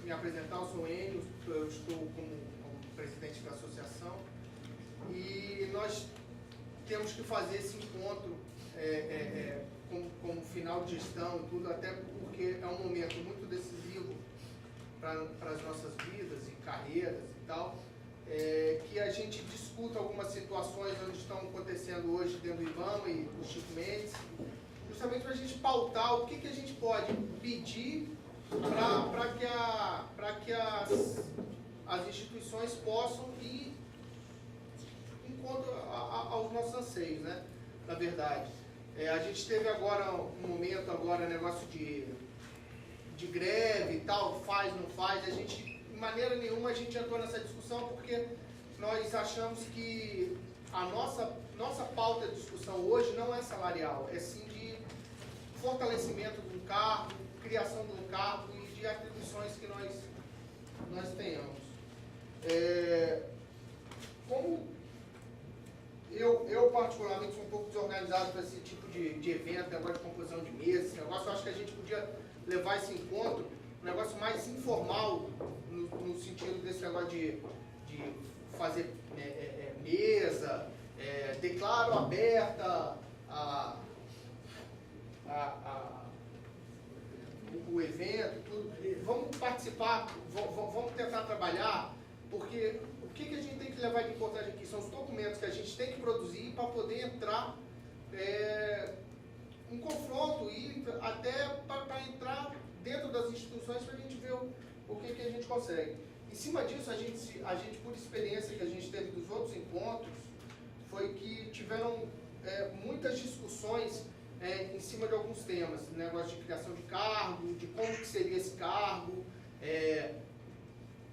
me apresentar, eu sou Enio, eu estou como presidente da associação e nós temos que fazer esse encontro como final de gestão e tudo, até porque é um momento muito decisivo para as nossas vidas e carreiras e tal, que a gente discuta algumas situações onde estão acontecendo hoje dentro do IBAMA e do Chico Mendes, justamente para a gente pautar o que a gente pode pedir para que as instituições possam ir encontro aos nossos anseios, né? Na verdade. A gente teve agora um momento, negócio de greve e tal, faz, não faz, a gente, de maneira nenhuma, a gente entrou nessa discussão porque nós achamos que a nossa pauta de discussão hoje não é salarial, é sim de fortalecimento de um cargo, criação de um cargo e de atribuições que nós tenhamos. Como eu particularmente sou um pouco desorganizado para esse tipo de evento, negócio de composição de mesa, esse negócio, eu acho que a gente podia levar esse encontro, um negócio mais informal, no sentido desse negócio de fazer mesa, declaro aberta o evento, tudo. Vamos participar, vamos tentar trabalhar, porque o que a gente tem que levar de importante aqui são os documentos que a gente tem que produzir para poder entrar em confronto e até para entrar dentro das instituições para a gente ver o que a gente consegue. Em cima disso, a gente, por experiência que a gente teve dos outros encontros, foi que tiveram muitas discussões em cima de alguns temas, negócio de criação de cargo, de como que seria esse cargo,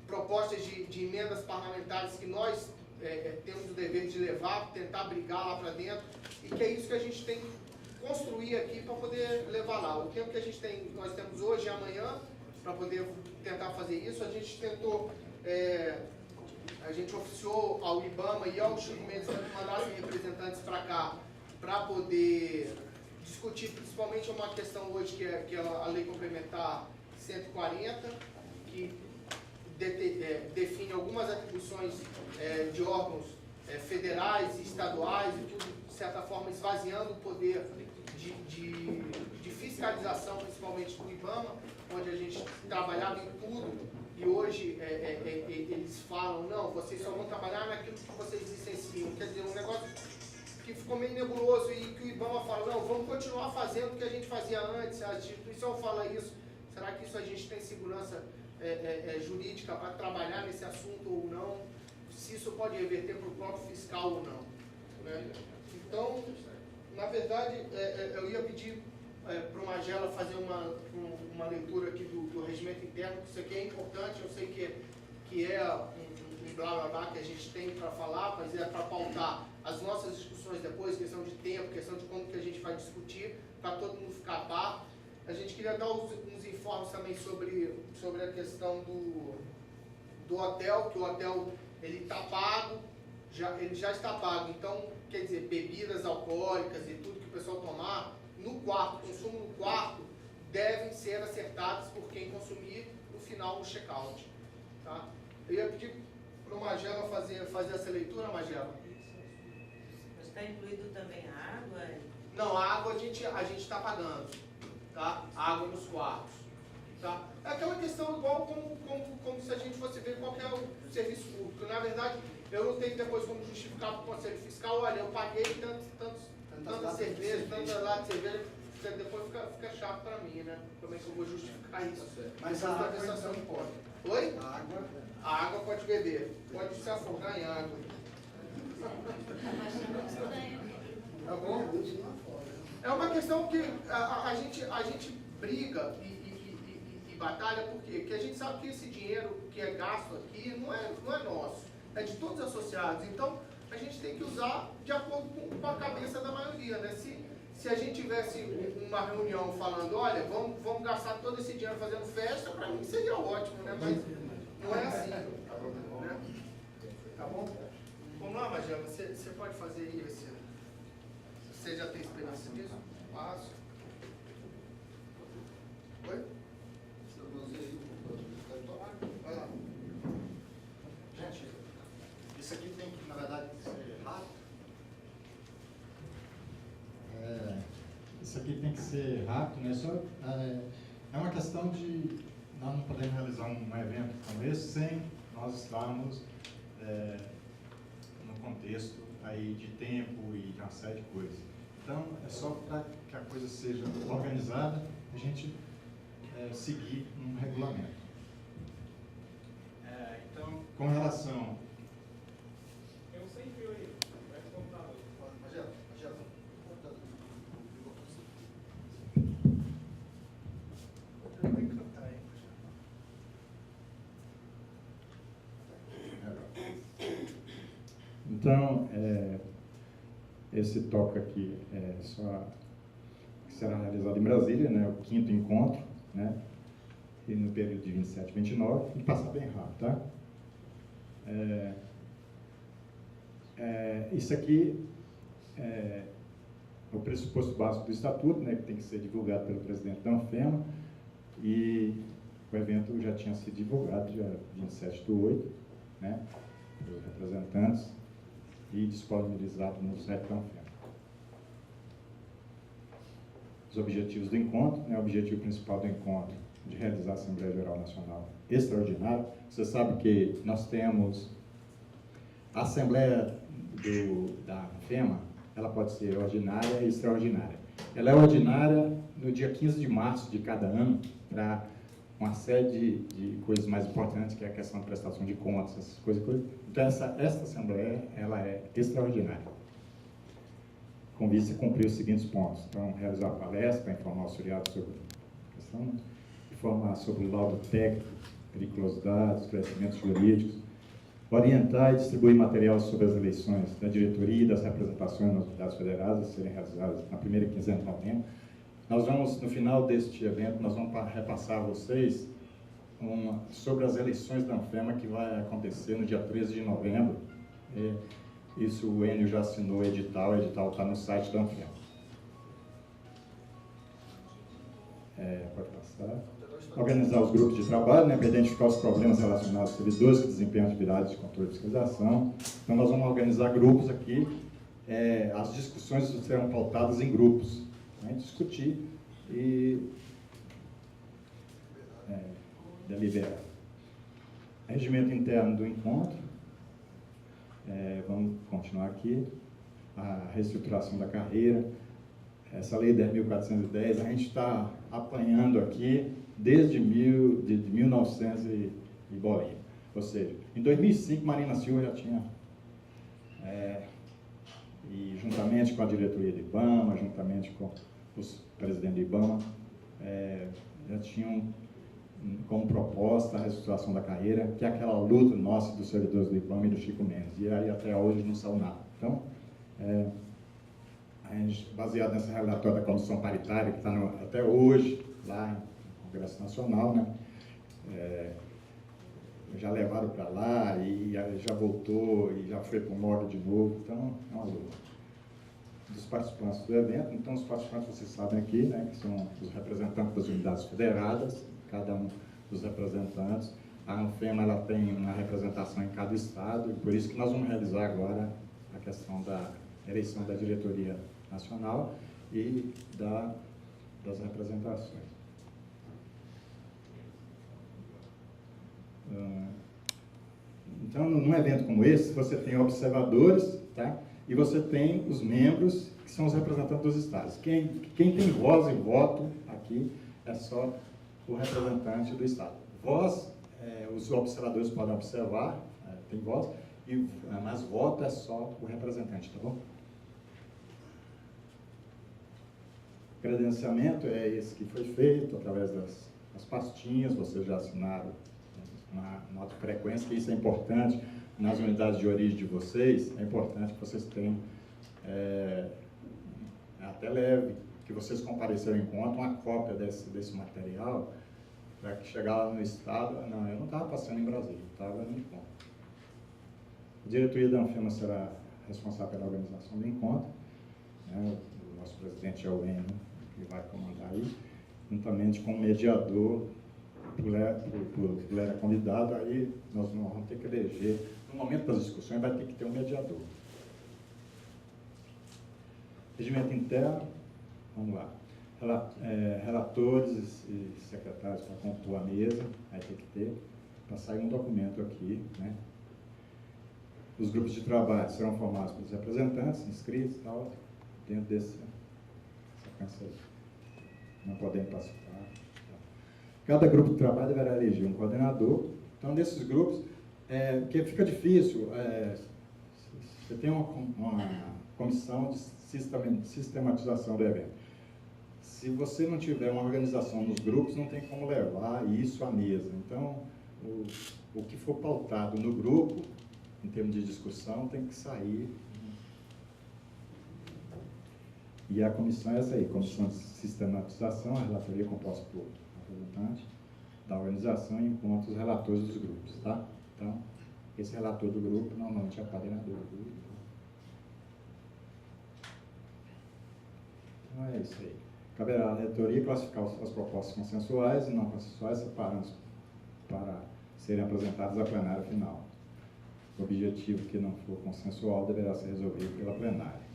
propostas de emendas parlamentares que nós temos o dever de levar, tentar brigar lá para dentro, e que é isso que a gente tem que construir aqui para poder levar lá. O tempo que nós temos hoje e amanhã para poder tentar fazer isso, a gente tentou, a gente oficiou ao IBAMA e ao Chico Mendes que mandassem representantes para cá para poder discutir principalmente uma questão hoje que é a Lei Complementar 140, que define algumas atribuições de órgãos federais e estaduais e tudo, de certa forma, esvaziando o poder de fiscalização, principalmente do IBAMA, onde a gente trabalhava em tudo e hoje eles falam, não, vocês só vão trabalhar naquilo que vocês licenciam. Quer dizer, um negócio que ficou meio nebuloso e que o IBAMA fala, não, vamos continuar fazendo o que a gente fazia antes, a instituição fala isso, será que isso a gente tem segurança jurídica para trabalhar nesse assunto ou não, se isso pode reverter para o próprio fiscal ou não, né? Então, na verdade, eu ia pedir para o Magela fazer uma leitura aqui do regimento interno, que isso aqui é importante, eu sei que é um blá blá blá que a gente tem para falar, mas é para pautar as nossas discussões depois, questão de tempo, questão de como que a gente vai discutir, para todo mundo ficar a par. A gente queria dar uns informes também sobre a questão do hotel, que o hotel ele está pago, ele já está pago, então, quer dizer, bebidas alcoólicas e tudo que o pessoal tomar, no quarto, consumo no quarto, devem ser acertados por quem consumir no final do check-out. Tá? Eu ia pedir para o Magela fazer essa leitura, Magela. Mas está incluído também a água? Não, a água a gente está pagando. Tá? Água nos quartos. Tá? É aquela questão igual como se a gente fosse ver qualquer serviço público. Na verdade, eu não tenho depois como justificar para o Conselho Fiscal, olha, eu paguei tanta cerveja, tanta lata de cerveja, depois fica chato para mim, né? Como é que eu vou justificar isso? Mas a água então pode. Oi? A água pode beber, pode se afogar em água. Tá bom? É uma questão que a gente briga e batalha, por quê? Porque a gente sabe que esse dinheiro que é gasto aqui não é nosso, é de todos os associados. Então, a gente tem que usar de acordo com a cabeça da maioria, né? Se a gente tivesse uma reunião falando, olha, vamos gastar todo esse dinheiro fazendo festa, para mim seria ótimo, né? Mas não é assim. Né? Tá bom? Vamos lá, Magela, você pode fazer isso? Você já tem experiência nisso? Fácil. Oi? Se eu usei o Isso aqui tem que, na verdade, ser rápido. Isso aqui tem que ser rápido, né? É uma questão de nós não podemos realizar um evento como esse sem nós estarmos no contexto aí de tempo e de uma série de coisas. Então, é só para que a coisa seja organizada, a gente seguir um regulamento. Então, com relação... Eu sem fio aí, vai contar. Magela. Então, esse toque aqui será realizado em Brasília, né, o 5º encontro, né, e no período de 27 e 29, e passa bem rápido, tá? Isso aqui é o pressuposto básico do Estatuto, né, que tem que ser divulgado pelo presidente da Anfema, e o evento já tinha sido divulgado dia 27/8, né, pelos representantes, e disponibilizado no site da Anfema. Os objetivos do encontro, né, o objetivo principal do encontro de realizar a Assembleia Geral Nacional Extraordinária. Você sabe que nós temos a Assembleia da Anfema, ela pode ser ordinária e extraordinária. Ela é ordinária no dia 15 de março de cada ano, para uma série de coisas mais importantes, que é a questão da prestação de contas, essas coisas. Então, esta Assembleia, ela é extraordinária, com vista a cumprir os seguintes pontos. Então, realizar a palestra para informar o auxiliado sobre a questão, informar sobre o laudo técnico, periculosidades, esclarecimentos jurídicos, orientar e distribuir material sobre as eleições da diretoria e das representações nas unidades federadas a serem realizadas na primeira quinzena de novembro. Nós vamos, no final deste evento, nós vamos repassar a vocês sobre as eleições da Anfema, que vai acontecer no dia 13 de novembro. Isso o Enio já assinou o edital está no site da Anfema. Pode passar. Organizar os grupos de trabalho, né, para identificar os problemas relacionados aos servidores que desempenham atividades de controle e fiscalização. Então, nós vamos organizar grupos aqui. As discussões serão pautadas em grupos, né, discutir e deliberar. Regimento interno do encontro. Vamos continuar aqui. A reestruturação da carreira. Essa lei 10.410, a gente está apanhando aqui desde 1900 e bolinha. Ou seja, em 2005, Marina Silva já tinha, e juntamente com a diretoria do IBAMA, juntamente com os presidentes do IBAMA, já tinham como proposta a reestruturação da carreira, que é aquela luta nossa dos servidores do IBAMA e do Chico Mendes. E aí até hoje não saiu nada. Então, a gente, baseado nessa relatória da Comissão Paritária, que está até hoje lá no Congresso Nacional, né? Já levaram para lá e já voltou e já foi para o MOG de novo. Então, é uma luta. Dos participantes do evento, então os participantes, vocês sabem aqui, né, que são os representantes das unidades federadas, cada um dos representantes. A Anfema, ela tem uma representação em cada estado, e por isso que nós vamos realizar agora a questão da eleição da diretoria nacional e das representações. Então, num evento como esse, você tem observadores, tá? E você tem os membros, que são os representantes dos estados. Quem tem voz e voto aqui é só o representante do estado. Voz, os observadores podem observar, tem voz, mas voto é só o representante, tá bom? Credenciamento é esse que foi feito através das pastinhas, vocês já assinaram uma nota de frequência, que isso é importante nas unidades de origem de vocês, é importante que vocês tenham, até leve, que vocês compareceram ao encontro, uma cópia desse material, para que chegar lá no estado. Não, eu não estava passando em Brasília, estava no encontro. A diretoria da Anfema será responsável pela organização do encontro, né? O nosso presidente é o Enio, que vai comandar aí, juntamente com o mediador, por ele é convidado, aí nós vamos ter que eleger no momento das discussões, vai ter que ter um mediador. Regimento interno, vamos lá. Relatores e secretários para compor a mesa, vai ter que ter, para sair um documento aqui, né? Os grupos de trabalho serão formados pelos representantes, inscritos e tal, dentro dessa sequência aí. Não podem participar. Cada grupo de trabalho deverá eleger um coordenador. Então, desses grupos, porque fica difícil, você tem uma comissão de sistematização do evento. Se você não tiver uma organização nos grupos, não tem como levar isso à mesa. Então, o que for pautado no grupo, em termos de discussão, tem que sair. E a comissão é essa aí, comissão de sistematização, a relatoria composta por representante da organização e encontra os relatores dos grupos, tá? Então, esse relator do grupo, normalmente é o coordenador do grupo. Então, é isso aí. Caberá à relatoria classificar as propostas consensuais e não consensuais, separando para serem apresentadas à plenária final. O objetivo que não for consensual deverá ser resolvido pela plenária.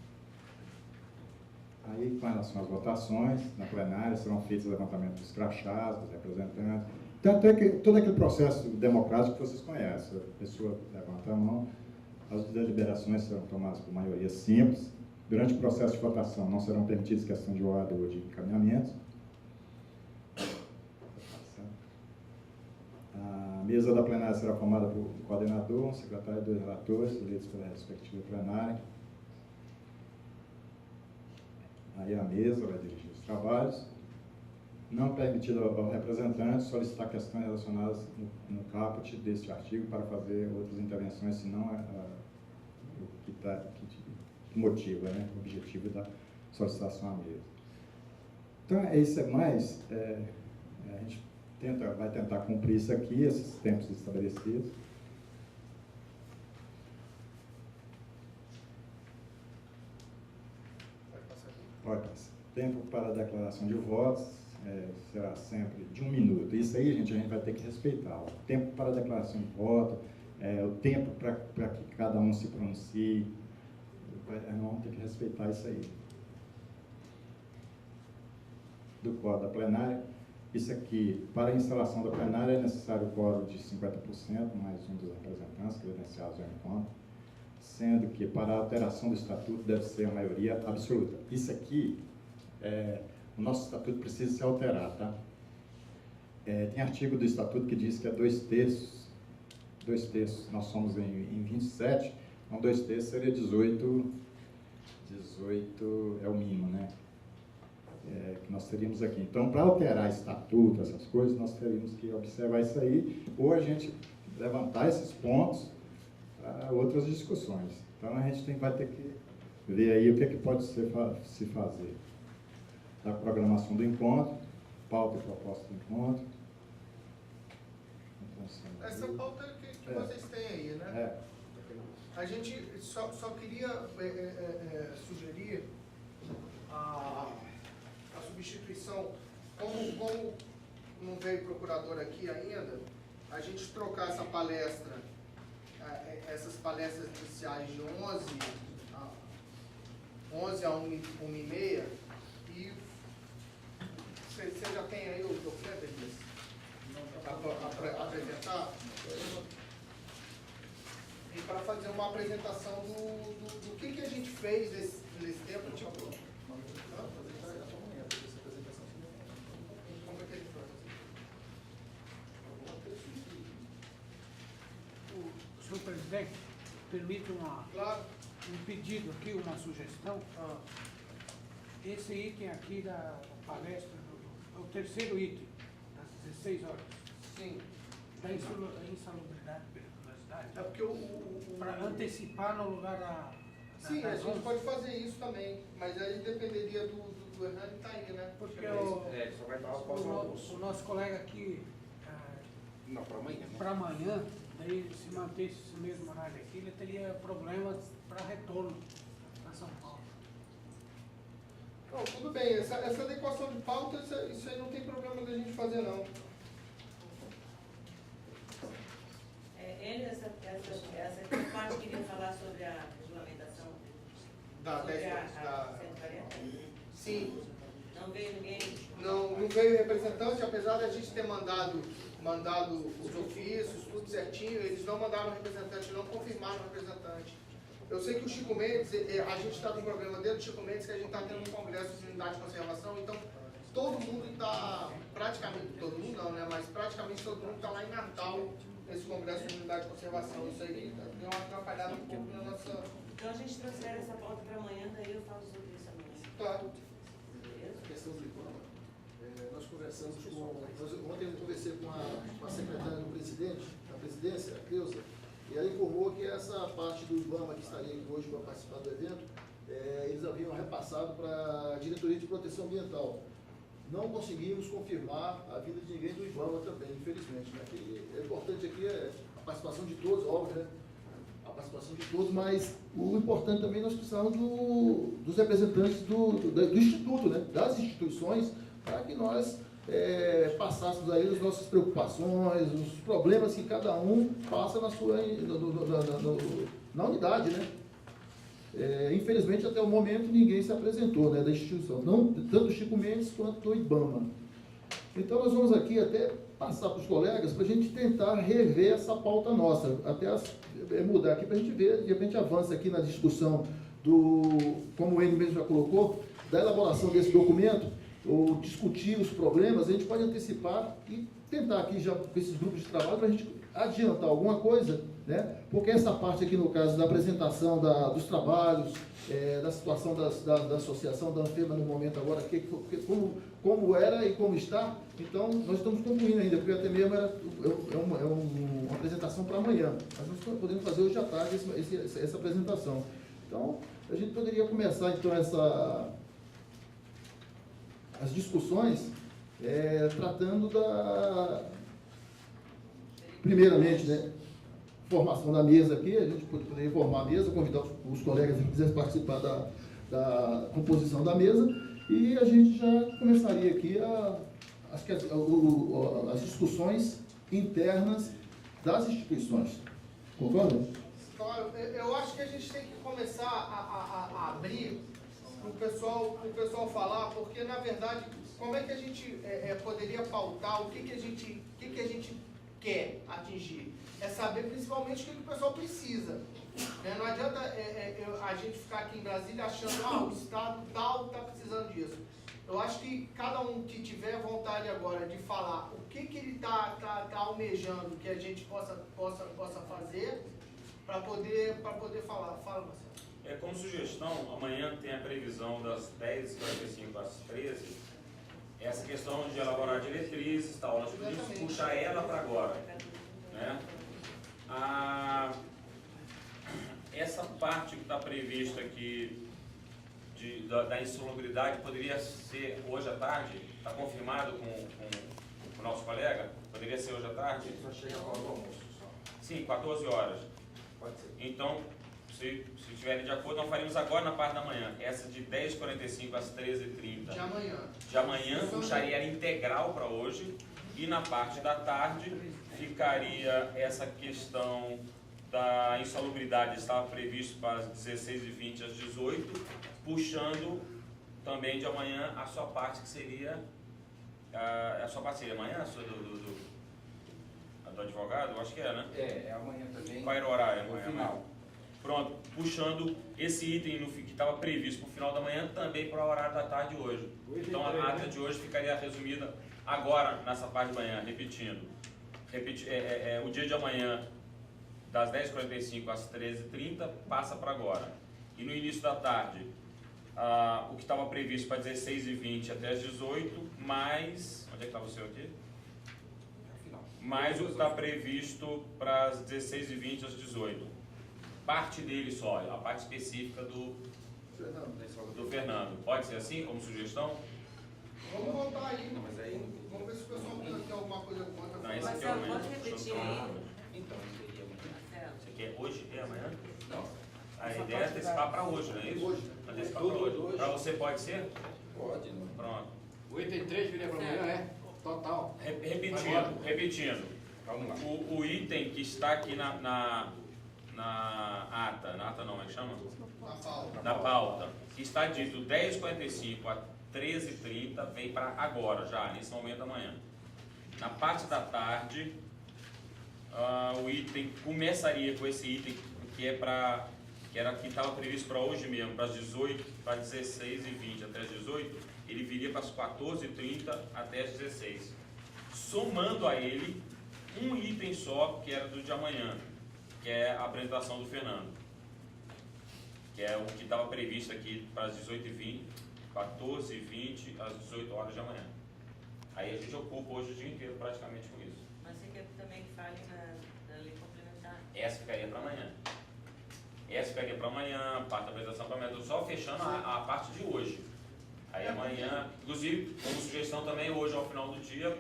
Aí, com relação às votações, na plenária serão feitos o levantamento dos crachás, dos representantes. Tanto é que todo aquele processo democrático que vocês conhecem, a pessoa levanta a mão, as deliberações serão tomadas por maioria simples. Durante o processo de votação não serão permitidas questões de ordem ou de encaminhamentos. A mesa da plenária será formada por um coordenador, um secretário e 2 relatores, eleitos pela respectiva plenária. Aí a mesa vai dirigir os trabalhos. Não permitido ao representante solicitar questões relacionadas no caput deste artigo para fazer outras intervenções, senão o que motiva, né, o objetivo da solicitação à mesa. Então, isso é mais, a gente vai tentar cumprir isso aqui, esses tempos estabelecidos. Pode passar. Tempo para a declaração de votos será sempre de 1 minuto. Isso aí, gente, a gente vai ter que respeitar. O tempo para a declaração de voto, o tempo para que cada um se pronuncie, vamos ter que respeitar isso aí. Do quórum da plenária, isso aqui, para a instalação da plenária é necessário o quórum de 50%, mais um dos representantes credenciados ao encontro, sendo que para a alteração do estatuto deve ser a maioria absoluta. Isso aqui, o nosso estatuto precisa ser alterado, tá? Tem artigo do estatuto que diz que é 2/3, nós somos em 27, então 2/3 seria 18 é o mínimo, né? Que nós teríamos aqui. Então, para alterar estatuto, essas coisas, nós teríamos que observar isso aí, ou a gente levantar esses pontos para outras discussões. Então, a gente vai ter que ver aí o que pode se fazer. Da programação do encontro, pauta e proposta do encontro. Essa pauta que vocês têm aí, né? A gente só queria sugerir a substituição, como não veio procurador aqui ainda, a gente trocar essa palestra, essas palestras iniciais de 11 a 1h30, e você já tem aí o documento, Elias? Para apresentar? E para fazer uma apresentação do que a gente fez nesse tempo, tipo... Como é que a gente vai fazer? Senhor presidente, permite Claro. um pedido aqui, uma sugestão. Esse item aqui da palestra, é o terceiro item, das 16 horas. Sim. Da insalubridade da cidade. É porque Para antecipar no lugar da... Sim, a gente pode fazer isso também, mas aí dependeria do Hernani tá aí, né? Porque só vai estar após o almoço. o nosso colega aqui, Não, para amanhã, né? para amanhã, daí se mantesse esse mesmo horário aqui, ele teria problemas para retorno para São Paulo. Não, tudo bem, essa adequação de pauta, isso aí não tem problema da gente fazer, não. Essa Essa parte queria falar sobre a regulamentação. Da Sobre 10, a 140. sim, Não veio ninguém. não veio representante, apesar de a gente ter mandado os ofícios, tudo certinho, eles não mandaram representante, não confirmaram o representante. Eu sei que o Chico Mendes, a gente está com um problema dentro do Chico Mendes, que a gente está tendo um congresso de unidade de conservação, então todo mundo está, praticamente, todo mundo não, né, mas praticamente todo mundo está lá em Natal, nesse congresso de unidade de conservação. Isso aí deu uma atrapalhada um pouco na nossa... Então a gente transfere essa pauta para amanhã, daí eu falo sobre isso amanhã. Claro. Beleza? Questão do IBAMA, nós conversamos ontem eu conversei com a secretária do presidente, da presidência, a Cleusa, e ela informou que essa parte do IBAMA que estaria aqui hoje para participar do evento, eles haviam repassado para a Diretoria de Proteção Ambiental. Não conseguimos confirmar a vinda de ninguém do IBAMA também, infelizmente. Né? E é importante aqui a participação de todos, óbvio, né? A participação de todos, mas o importante também nós precisamos dos representantes do Instituto, né? Das instituições, para que nós passássemos aí as nossas preocupações, os problemas que cada um passa na unidade, né? Infelizmente, até o momento, ninguém se apresentou, né, da instituição, não, tanto o Chico Mendes quanto o IBAMA. Então, nós vamos aqui até passar para os colegas para a gente tentar rever essa pauta nossa, até mudar aqui para a gente ver, de repente avança aqui na discussão como o Enio mesmo já colocou, da elaboração desse documento, ou discutir os problemas, a gente pode antecipar e tentar aqui já com esses grupos de trabalho para a gente adiantar alguma coisa, né? Porque essa parte aqui, no caso da apresentação dos trabalhos, da situação da associação, da ANFEMA no momento agora, como era e como está, então nós estamos concluindo ainda, porque até mesmo é uma apresentação para amanhã, mas nós podemos fazer hoje à tarde essa apresentação. Então, a gente poderia começar então as discussões tratando primeiramente, né, formação da mesa aqui, a gente poderia formar a mesa, convidar os colegas que quisessem participar da composição da mesa, e a gente já começaria aqui as discussões internas das instituições. Concorda? Claro, eu acho que a gente tem que começar a abrir para o pessoal falar, porque na verdade, como é que a gente poderia pautar, o que a gente quer atingir? É saber principalmente o que o pessoal precisa. Não adianta a gente ficar aqui em Brasília achando, o Estado tal está precisando disso. Eu acho que cada um que tiver vontade agora de falar o que ele está almejando que a gente possa fazer para poder falar. Fala, Marcelo. Como sugestão, amanhã tem a previsão das 10h45 às 13h, essa questão de elaborar diretrizes e tal, nós podemos puxar ela para agora. Né? Essa parte que está prevista aqui da insalubridade poderia ser hoje à tarde, está confirmado com o nosso colega? Poderia ser hoje à tarde? Só chega a hora do almoço. Sim, 14 horas. Pode ser. Então, se estiverem de acordo, nós faremos agora na parte da manhã. Essa de 10h45 às 13h30. De amanhã. De amanhã, puxaria ela integral para hoje. E na parte da tarde, ficaria essa questão da insalubridade. Estava previsto para as 16h20 às 18h, puxando também de amanhã a sua parte, que seria... A sua parte seria amanhã? A sua do advogado? Eu acho que é, né? É amanhã também. Qual era o horário? No Amanhã? final. Pronto, puxando esse item que estava previsto para o final da manhã também para o horário da tarde hoje. Então a ata de hoje ficaria resumida agora nessa parte de manhã, repetindo. O dia de amanhã, das 10h45 às 13h30, passa para agora. E no início da tarde, o que estava previsto para 16h20 até as 18h, mais... Onde é que estava o seu aqui? Mais o que está previsto para as 16h20 às 18h. Parte dele só, a parte específica do Fernando. Pode ser assim, como sugestão? Vamos voltar aí. Não, mas aí... Vamos ver se o pessoal tem alguma coisa contra. Não, esse aqui é Marcelo, amanhã. pode repetir aí? Então, seria amanhã. Marcelo. Você quer hoje e amanhã? Não, A ideia é antecipar para hoje, não é isso? Hoje. Antecipar para hoje. Para você pode ser? pode, não. Pronto. O item 3 viria para amanhã, é? Total. Repetindo. Vamos lá. O item que está aqui na ata não, como é que chama? Na pauta. Na pauta, que está dito 10h45 a 13h30, vem para agora, já, nesse momento da manhã. Na parte da tarde, o item começaria com esse item que estava previsto para hoje mesmo, para as 18, para 16h20 até as 18, ele viria para as 14h30 até as 16. Somando a ele um item só, que era do de amanhã, que é a apresentação do Fernando, que é o que estava previsto aqui para as 18h20, 14h20 às 18 horas de amanhã. Aí a gente ocupa hoje o dia inteiro praticamente com isso. Mas você quer também que fale na lei complementar? Essa ficaria para amanhã. Essa ficaria para amanhã, parte da apresentação para amanhã. Estou só fechando a parte de hoje. Aí amanhã, inclusive, como sugestão também, hoje ao final do dia,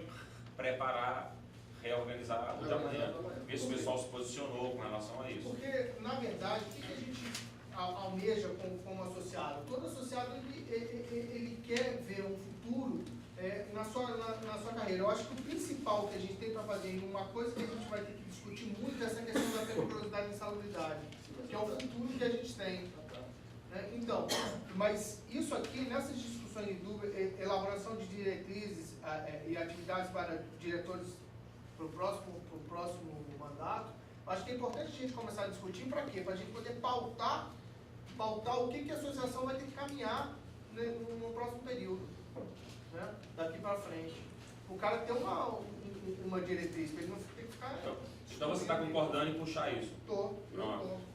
preparar, reorganizar o de amanhã. Ver se o pessoal se posicionou com relação a isso. Porque, na verdade, o que a gente almeja como associado? Todo associado, ele quer ver um futuro na sua carreira. Eu acho que o principal que a gente tem para fazer, e uma coisa que a gente vai ter que discutir muito, é essa questão da periculosidade e insalubridade, que é o futuro que a gente tem. Né? Então, mas isso aqui, nessas discussões de dúvida, elaboração de diretrizes e atividades para diretores para o próximo mandato, acho que é importante a gente começar a discutir para quê? Para a gente poder pautar o que a associação vai ter que caminhar, né, no próximo período, né, daqui para frente. O cara ter uma diretriz, para ele não ter que ficar... Então você está concordando em puxar isso? Tô.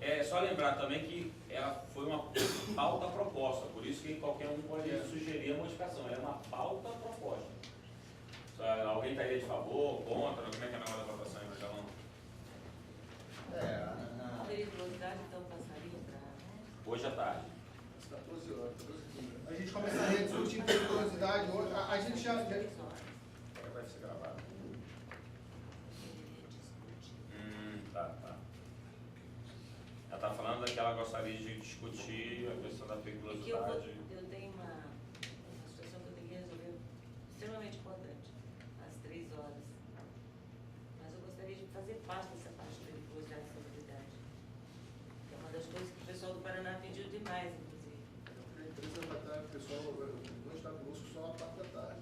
É só lembrar também que ela foi uma pauta proposta, por isso que qualquer um pode sugerir a modificação. Ela é uma pauta proposta. Alguém estaria de favor, contra? Como é que é a memória da votação aí, Marcelão? A periculosidade, então, passaria para... Hoje à tarde. Às 14 horas, 14h30. A gente começaria a discutir periculosidade hoje. A gente já... Vai ser gravado. Tá. Ela está falando que ela gostaria de discutir a questão da periculosidade. Eu tenho uma situação que eu tenho que resolver extremamente importante, às 3 horas. Mas eu gostaria de fazer parte dessa parte da periculosidade e salubridade. Que é uma das coisas que o pessoal do Paraná pediu demais, inclusive. A empresa vai estar, o pessoal não está conosco só a parte da tarde.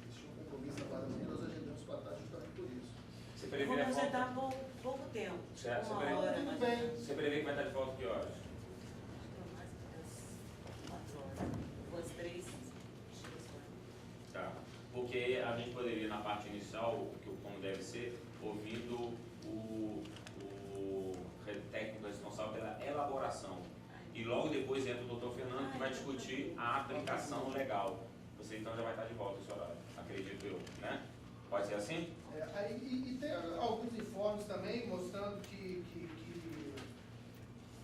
Eles tinham um compromisso na parte da manhã, nós agendamos para a tarde justamente por isso. Você Eu prevê vou a volta? apresentar pouco tempo, Certo, uma você hora, tudo mais bem. ou menos. Você prevê que vai estar de volta que horas? Mais das 4 horas. Ou às 3, chega só. Tá. Porque a gente poderia, na parte inicial, como deve ser, ouvindo o técnico responsável pela elaboração. E logo depois entra o doutor Fernando, que vai discutir a aplicação legal. Você então já vai estar de volta esse horário, acredito eu, né? Pode ser assim? E tem alguns informes também mostrando que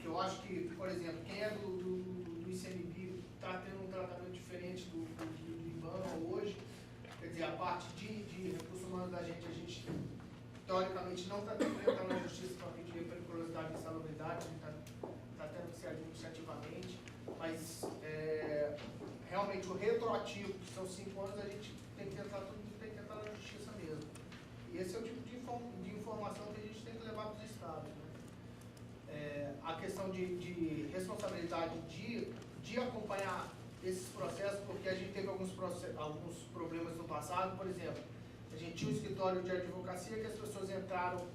eu acho que, por exemplo, quem é do ICMBio está tendo um tratamento diferente do IBAMA hoje. Quer dizer, a parte de recursos humanos da gente, a gente teoricamente não está enfrentando a justiça para pedir periculosidade e insalubridade, a gente está tendo que ser administrativamente, mas realmente o retroativo, que são 5 anos, a gente tem que tentar na justiça mesmo. E esse é o tipo de informação que a gente tem que levar para os estados. Né? A questão de responsabilidade de acompanhar esses processos, porque a gente teve alguns problemas no passado. Por exemplo, a gente tinha um escritório de advocacia que as pessoas entraram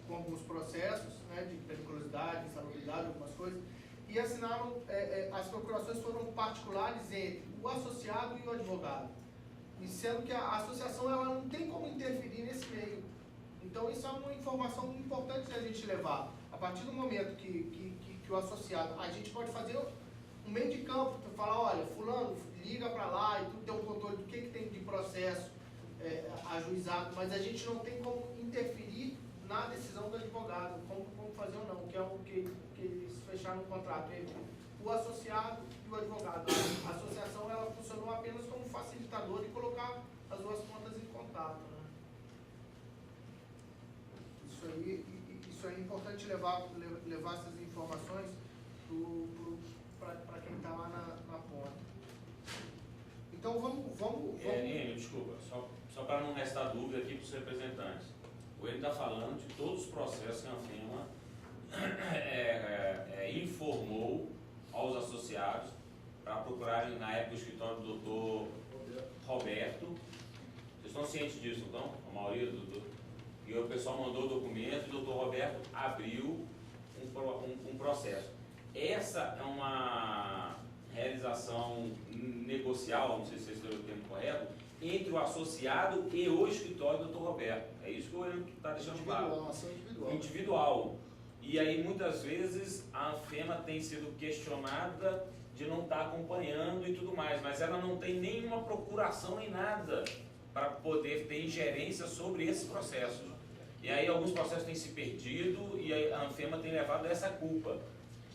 com alguns processos, né, de periculosidade, insalubridade, algumas coisas, e assinaram, as procurações foram particulares entre o associado e o advogado. E sendo que a associação ela não tem como interferir nesse meio. Então isso é uma informação importante da gente levar. A partir do momento que o associado, a gente pode fazer um meio de campo, falar, olha, fulano, liga para lá e tudo tem um controle do que tem de processo ajuizado, mas a gente não tem como interferir na decisão do advogado, como fazer ou não, que é o que eles fecharam o contrato entre o associado e o advogado. A associação ela funcionou apenas como facilitador e colocar as duas pontas em contato. Né? Isso aí é importante levar essas informações para quem está lá na ponta. Então vamos... Desculpa, só para não restar dúvida aqui para os representantes. ou ele está falando de todos os processos que a Anfema informou aos associados para procurarem, na época, o escritório do doutor Roberto. Vocês estão cientes disso, então? A maioria do... E o pessoal mandou o documento e o doutor Roberto abriu um processo. Essa é uma realização negocial, não sei se esse é o termo correto, entre o associado e o escritório do doutor Roberto. É isso que ele está deixando claro. Individual, ação individual. Individual. E aí, muitas vezes, a Anfema tem sido questionada de não estar acompanhando e tudo mais, mas ela não tem nenhuma procuração nem nada para poder ter ingerência sobre esse processo. E aí, alguns processos têm se perdido e a Anfema tem levado essa culpa.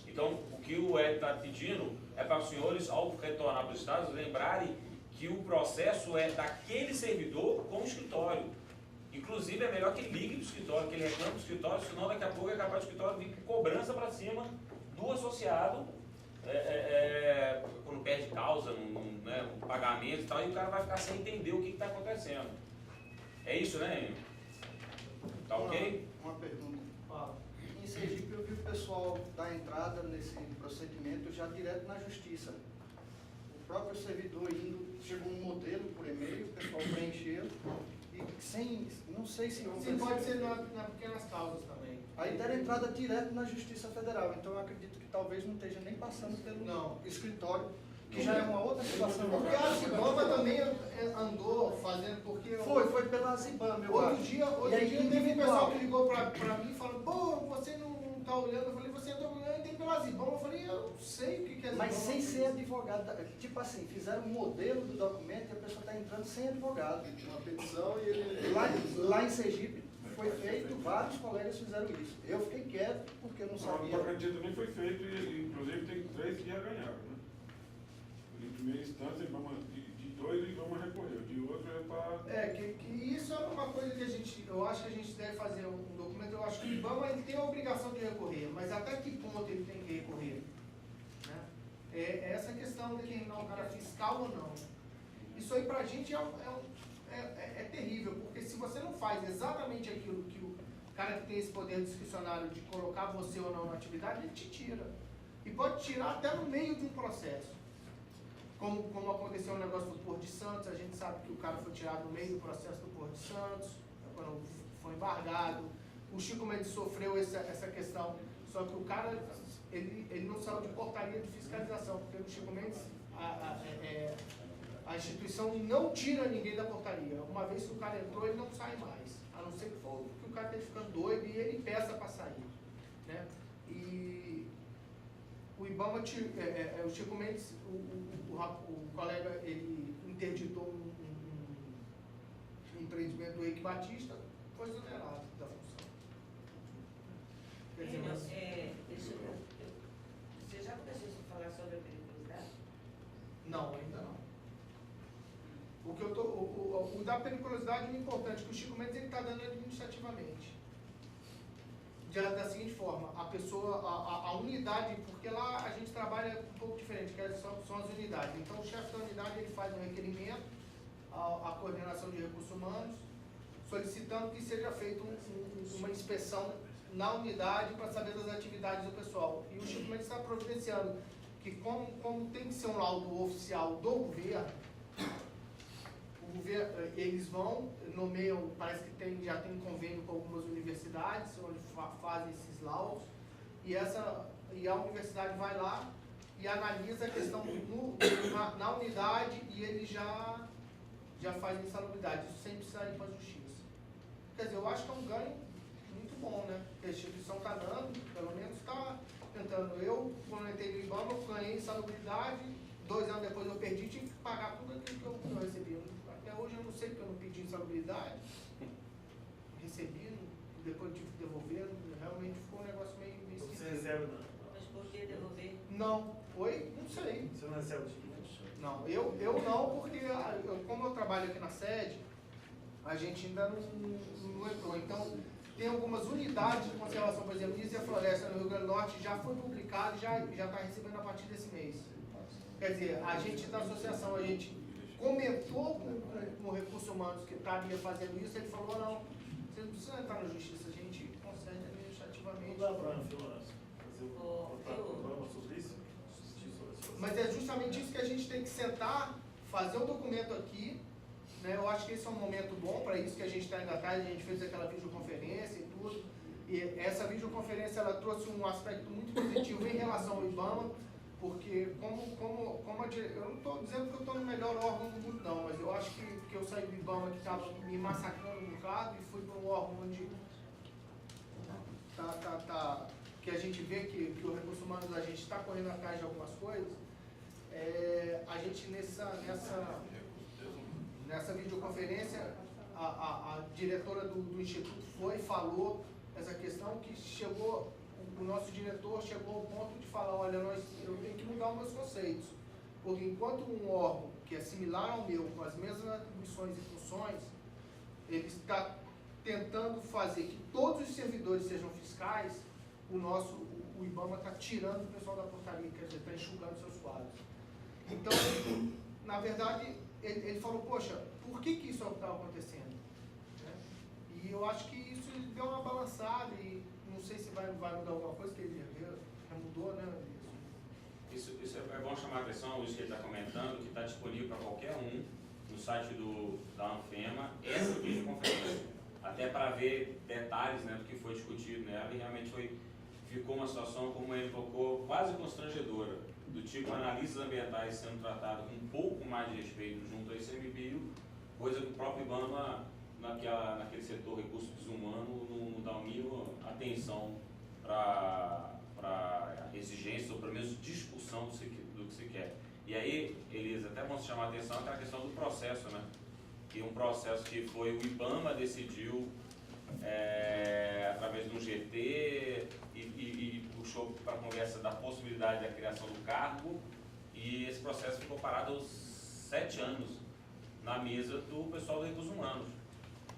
Então, o que o Hélio está pedindo é para os senhores, ao retornar para os estados, lembrarem que o processo é daquele servidor com o escritório. Inclusive, é melhor que ele ligue para o escritório, que ele reclame para o escritório, senão daqui a pouco é capaz do escritório vir com cobrança para cima do associado, quando perde causa, no pagamento e tal, e o cara vai ficar sem entender o que está acontecendo. É isso, né, Enio? Tá ok? Uma pergunta. Em Sergipe eu vi o pessoal dar entrada nesse procedimento já direto na justiça. O próprio servidor chegou um modelo por e-mail, o pessoal preencheu e não sei se houve... Sim, pode ser nas pequenas causas também. Aí deram entrada direto na Justiça Federal, então eu acredito que talvez não esteja nem passando pelo escritório, que já é uma outra situação. Porque a Zibama também andou fazendo, porque... Foi pela Zibama, eu acho. Outro dia teve um pessoal que ligou pra mim falando, pô, você não tá olhando. Eu falei, você tá olhando, tem pela Zibama. Eu falei, eu não sei o que é Zibama. Mas sem ser advogado, tipo assim, fizeram um modelo do documento e a pessoa está entrando sem advogado. Uma petição e ele... Lá em Sergipe foi feito, vários colegas fizeram isso. Eu fiquei quieto porque eu não sabia. No Tocantins também foi feito e inclusive tem 3 que já ganharam, né? Em primeira instância, de 2 eles vão recorrer, de outro já está... Que isso é uma coisa que eu acho que a gente deve fazer um documento. Eu acho que o IBAMA ele tem a obrigação de recorrer, mas até que ponto ele tem que recorrer? Né? É essa questão de quem não é um cara fiscal ou não. Isso aí pra gente é terrível, porque se você não faz exatamente aquilo que o cara que tem esse poder discricionário de colocar você ou não na atividade, ele te tira. E pode tirar até no meio de um processo. Como aconteceu o negócio do Porto de Santos, a gente sabe que o cara foi tirado no meio do processo do Porto de Santos, quando foi embargado. O Chico Mendes sofreu essa questão, só que o cara, ele não saiu de portaria de fiscalização, porque no Chico Mendes a instituição não tira ninguém da portaria. Uma vez que o cara entrou, ele não sai mais, a não ser que o cara esteja ficando doido e ele peça para sair. Né? E o IBAMA, o Chico Mendes, o colega, ele interditou um empreendimento do Eike Batista, foi exonerado da função. Quer dizer, mas... Você já começou a falar sobre a periculosidade? Não, ainda não. O da periculosidade é importante, que o Chico Mendes está dando administrativamente. Da seguinte forma, a pessoa, a unidade, porque lá a gente trabalha um pouco diferente, que são as unidades. Então o chefe da unidade ele faz um requerimento à coordenação de recursos humanos, solicitando que seja feita uma inspeção na unidade para saber das atividades do pessoal. E o Chico Mendes está providenciando que como tem que ser um laudo oficial do governo, eles vão, nomeiam, parece que já tem convênio com algumas universidades, onde fazem esses laudos, e a universidade vai lá e analisa a questão na unidade e eles já fazem insalubridade, isso sem precisar ir para a justiça. Quer dizer, eu acho que é um ganho muito bom, né? A instituição está dando, pelo menos está tentando. Eu, quando eu entrei no IBAMA, eu ganhei insalubridade, 2 anos depois eu perdi, tive que pagar tudo aquilo que eu recebi. Até hoje eu não sei porque eu não pedi insalubridade, recebi, depois tive que devolver, realmente ficou um negócio meio esquisito. Você recebe não? Mas por que devolver? Não, não sei. Você não recebe o tipo? Não, eu não, porque como eu trabalho aqui na sede, a gente ainda não entrou. Então, tem algumas unidades de conservação, por exemplo, Isso e a Floresta no Rio Grande do Norte já foi publicado e já está recebendo a partir desse mês. Quer dizer, a gente da associação, a gente comentou com o Recursos Humanos que estaria fazendo isso, ele falou, não, Você não precisa entrar na justiça, a gente consegue administrativamente. Não dá para fazer um programa sobre isso? Mas é justamente isso que a gente tem que sentar, fazer um documento aqui, né? Eu acho que esse é um momento bom para isso, que a gente está indo atrás, a gente fez aquela videoconferência e tudo. E essa videoconferência, ela trouxe um aspecto muito positivo em relação ao IBAMA, porque eu não estou dizendo que eu estou no melhor órgão do mundo não, mas eu acho que eu saí do IBAMA que estava me massacrando um bocado e fui para um órgão onde que a gente vê que o recurso humano a gente está correndo atrás de algumas coisas. A gente nessa videoconferência, a diretora do Instituto falou essa questão que chegou, o nosso diretor chegou ao ponto de falar, olha, eu tenho que mudar os meus conceitos, porque enquanto um órgão que é similar ao meu, com as mesmas atribuições e funções, ele está tentando fazer que todos os servidores sejam fiscais, o IBAMA está tirando o pessoal da portaria, quer dizer, está enxugando seus quadros. Então, na verdade, ele falou, poxa, por que isso está acontecendo? Né? E eu acho que isso deu uma balançada e não sei se vai mudar alguma coisa, que ele já mudou, né? Isso é bom chamar a atenção, isso que ele está comentando, que está disponível para qualquer um no site da Anfema, essa videoconferência, até para ver detalhes, né, do que foi discutido nela, e realmente ficou uma situação, como ele colocou, quase constrangedora, do tipo análises ambientais sendo tratadas com um pouco mais de respeito junto ao ICMBio, coisa que o próprio IBAMA, naquele setor recursos humanos, não dá o mínimo atenção para exigência, ou pelo menos discussão do que se quer. E aí, Elisa, até vamos chamar a atenção aquela questão do processo, né? Que um processo que foi o IBAMA decidiu, através de um GT, e puxou para a conversa da possibilidade da criação do cargo, e esse processo ficou parado aos 7 anos na mesa do pessoal dos recursos humanos.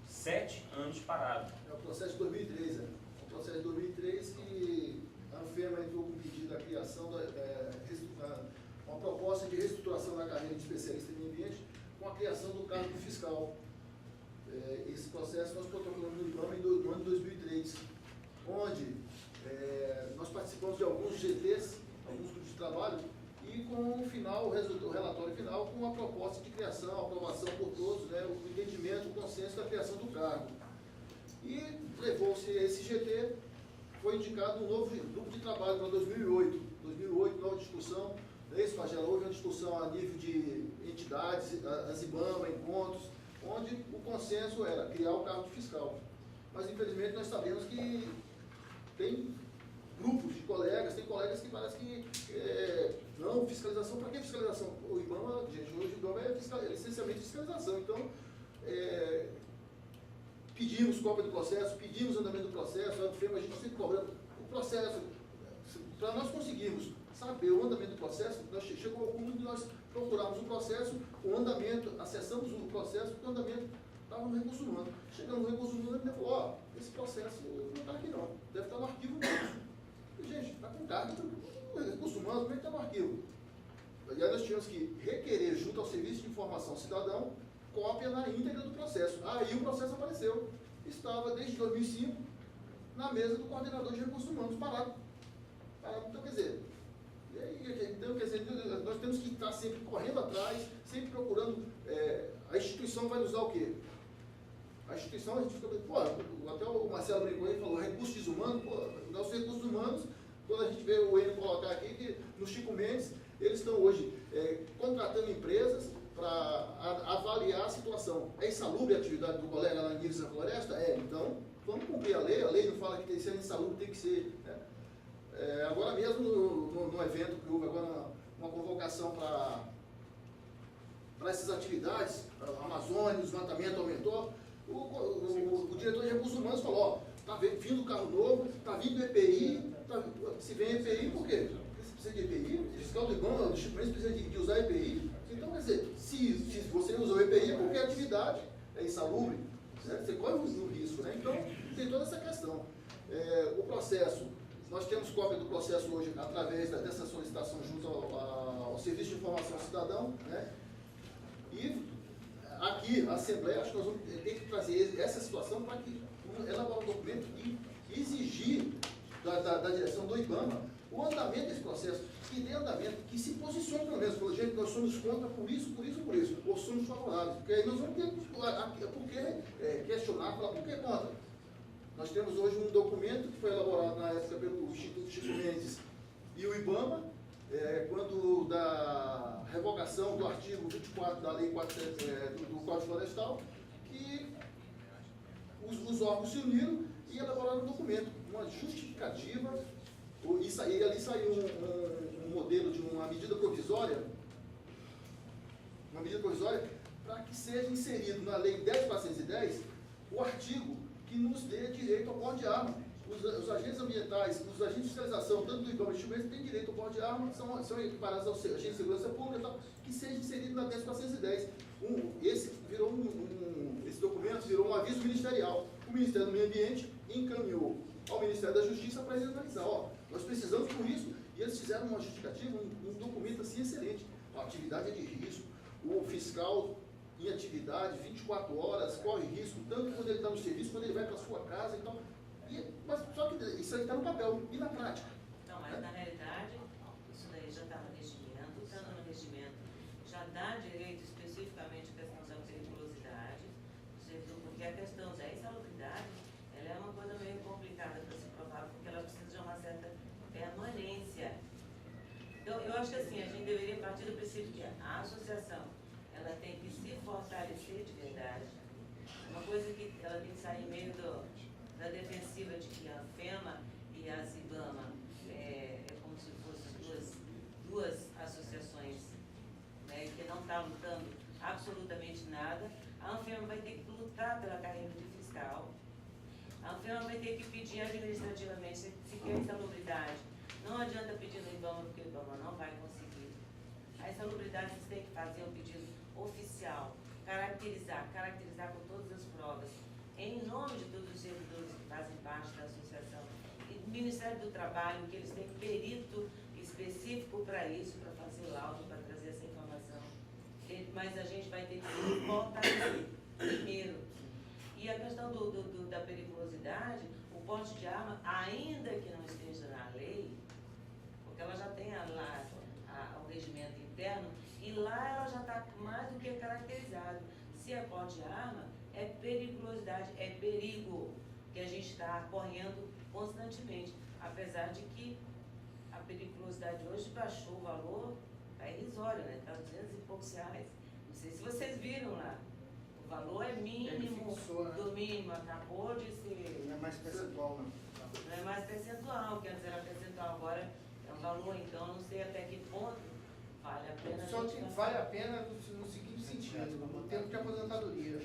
7 anos parado. É o processo de 2003, né? O processo de 2003 que a Anfema entrou com o pedido da criação, uma proposta de reestruturação da carreira de especialista em meio ambiente com a criação do cargo fiscal. Esse processo nós protocolamos no IBAMA no ano de 2003, onde nós participamos de alguns GTs, alguns grupos de trabalho, e com o relatório final com a proposta de criação, aprovação por todos, né, o entendimento, o consenso da criação do cargo. E levou-se esse GT, foi indicado um novo grupo de trabalho para 2008. 2008, nova discussão, Magela, houve uma discussão a nível de entidades, as IBAMA, encontros, onde o consenso era criar o cargo fiscal. Mas, infelizmente, nós sabemos que tem grupos de colegas, tem colegas que parece que não, fiscalização, para que fiscalização? O IBAMA, gente, hoje o IBAMA é essencialmente fiscalização, então pedimos cópia do processo, pedimos andamento do processo, a gente sempre cobrando o processo, para nós conseguirmos saber o andamento do processo, chegou ao ponto de nós procurarmos o processo, o andamento, acessamos o processo, porque o andamento estava no recurso humano. Chegamos no recurso humano e ele falou, esse processo não está aqui não, deve estar no arquivo mesmo. Gente, está com carga no recurso humano, como é que está no arquivo? E aí nós tínhamos que requerer junto ao Serviço de Informação Cidadão cópia na íntegra do processo. Aí o processo apareceu. Estava desde 2005 na mesa do coordenador de recursos humanos, parado. Então, quer dizer, nós temos que estar sempre correndo atrás, sempre procurando. A instituição vai nos dar o quê? A instituição, a gente fica, até o Marcelo brincou aí, falou recursos desumanos, nossos recursos humanos, quando a gente vê o Enio colocar aqui, que no Chico Mendes, eles estão hoje contratando empresas para avaliar a situação. É insalubre a atividade do colega lá em Níveis da Floresta? Então vamos cumprir a lei não fala que tem que ser insalubre, tem que ser. Né? Agora mesmo, no evento que houve agora uma convocação para essas atividades, a Amazônia, o desmatamento aumentou, o diretor de recursos humanos falou, está vindo carro novo, está vindo EPI, se vem EPI, por quê? Porque você precisa de EPI, o fiscal do IBAMA, do Chico Mendes precisa de usar EPI. Então, quer dizer, se você usa o EPI, é porque a atividade é insalubre, né? Você corre um risco, né? Então, tem toda essa questão. O processo, nós temos cópia do processo hoje através dessa solicitação junto ao Serviço de Informação Cidadão, né? E aqui, a Assembleia, acho que nós vamos ter que trazer essa situação para que elaborar um documento e exigir da direção do IBAMA o andamento desse processo, que dê andamento, que se posicione pelo menos, falou, gente, nós somos contra por isso, ou somos favoráveis, porque aí nós vamos ter por que questionar, falar por que contra. Nós temos hoje um documento que foi elaborado na época pelo Instituto Chico Mendes e o IBAMA, quando da revogação do artigo 24 da Lei 47, do Código Florestal, que os órgãos se uniram e elaboraram um documento, uma justificativa, e ali saiu um modelo de uma medida provisória para que seja inserido na Lei 10.410 o artigo que nos dê direito ao porte de arma. Os agentes ambientais, os agentes de fiscalização, tanto do IBAMA como têm direito ao porte de arma, são equiparados aos agentes de segurança pública e tal, que seja inserido na 10.410. Esse documento virou um aviso ministerial. O Ministério do Meio Ambiente encaminhou ao Ministério da Justiça para eles analisar. Nós precisamos por isso, e eles fizeram uma justificativa, um documento assim excelente. A atividade é de risco, o fiscal em atividade, 24 horas, corre risco, tanto quando ele está no serviço, quando ele vai para a sua casa e tal. Mas só que isso aí está no papel, e na prática? Não, mas na realidade, isso daí já está no regimento, estando no regimento, já dá direito especificamente à questão da periculosidade, porque a questão da insalubridade, ela é uma coisa meio complicada para se provar, porque ela precisa de uma certa permanência. Então, eu acho que assim, a gente deveria partir do princípio que a associação, ela tem que se fortalecer de verdade, uma coisa que ela tem que sair meio da defensiva de que a FEMA e a IBAMA é como se fossem duas associações, né, que não estão lutando absolutamente nada. A ANFEMA vai ter que lutar pela carreira de fiscal. A ANFEMA vai ter que pedir administrativamente se quer insalubridade. Não adianta pedir no IBAMA, porque o IBAMA não vai conseguir. A insalubridade você tem que fazer um pedido oficial, caracterizar com todas as provas, em nome de todos os servidores que fazem parte da associação. E o Ministério do Trabalho, que eles têm perito específico para isso, para fazer laudo, para trazer essa informação. Mas a gente vai ter que fortalecer primeiro. E a questão da periculosidade, o porte de arma, ainda que não esteja na lei, porque ela já tem lá o regimento interno, e lá ela já está mais do que caracterizado. Se é porte de arma, é periculosidade, é perigo que a gente está correndo constantemente. Apesar de que a periculosidade hoje baixou o valor, está irrisório, né? Está 200 e poucos reais. Não sei se vocês viram lá. O valor é mínimo, do mínimo, acabou de ser... Não é mais percentual, não. Não é mais percentual, que antes era percentual, agora é um valor, então não sei até que ponto vale a pena. Só que vale a pena no seguinte sentido, no tempo de aposentadoria.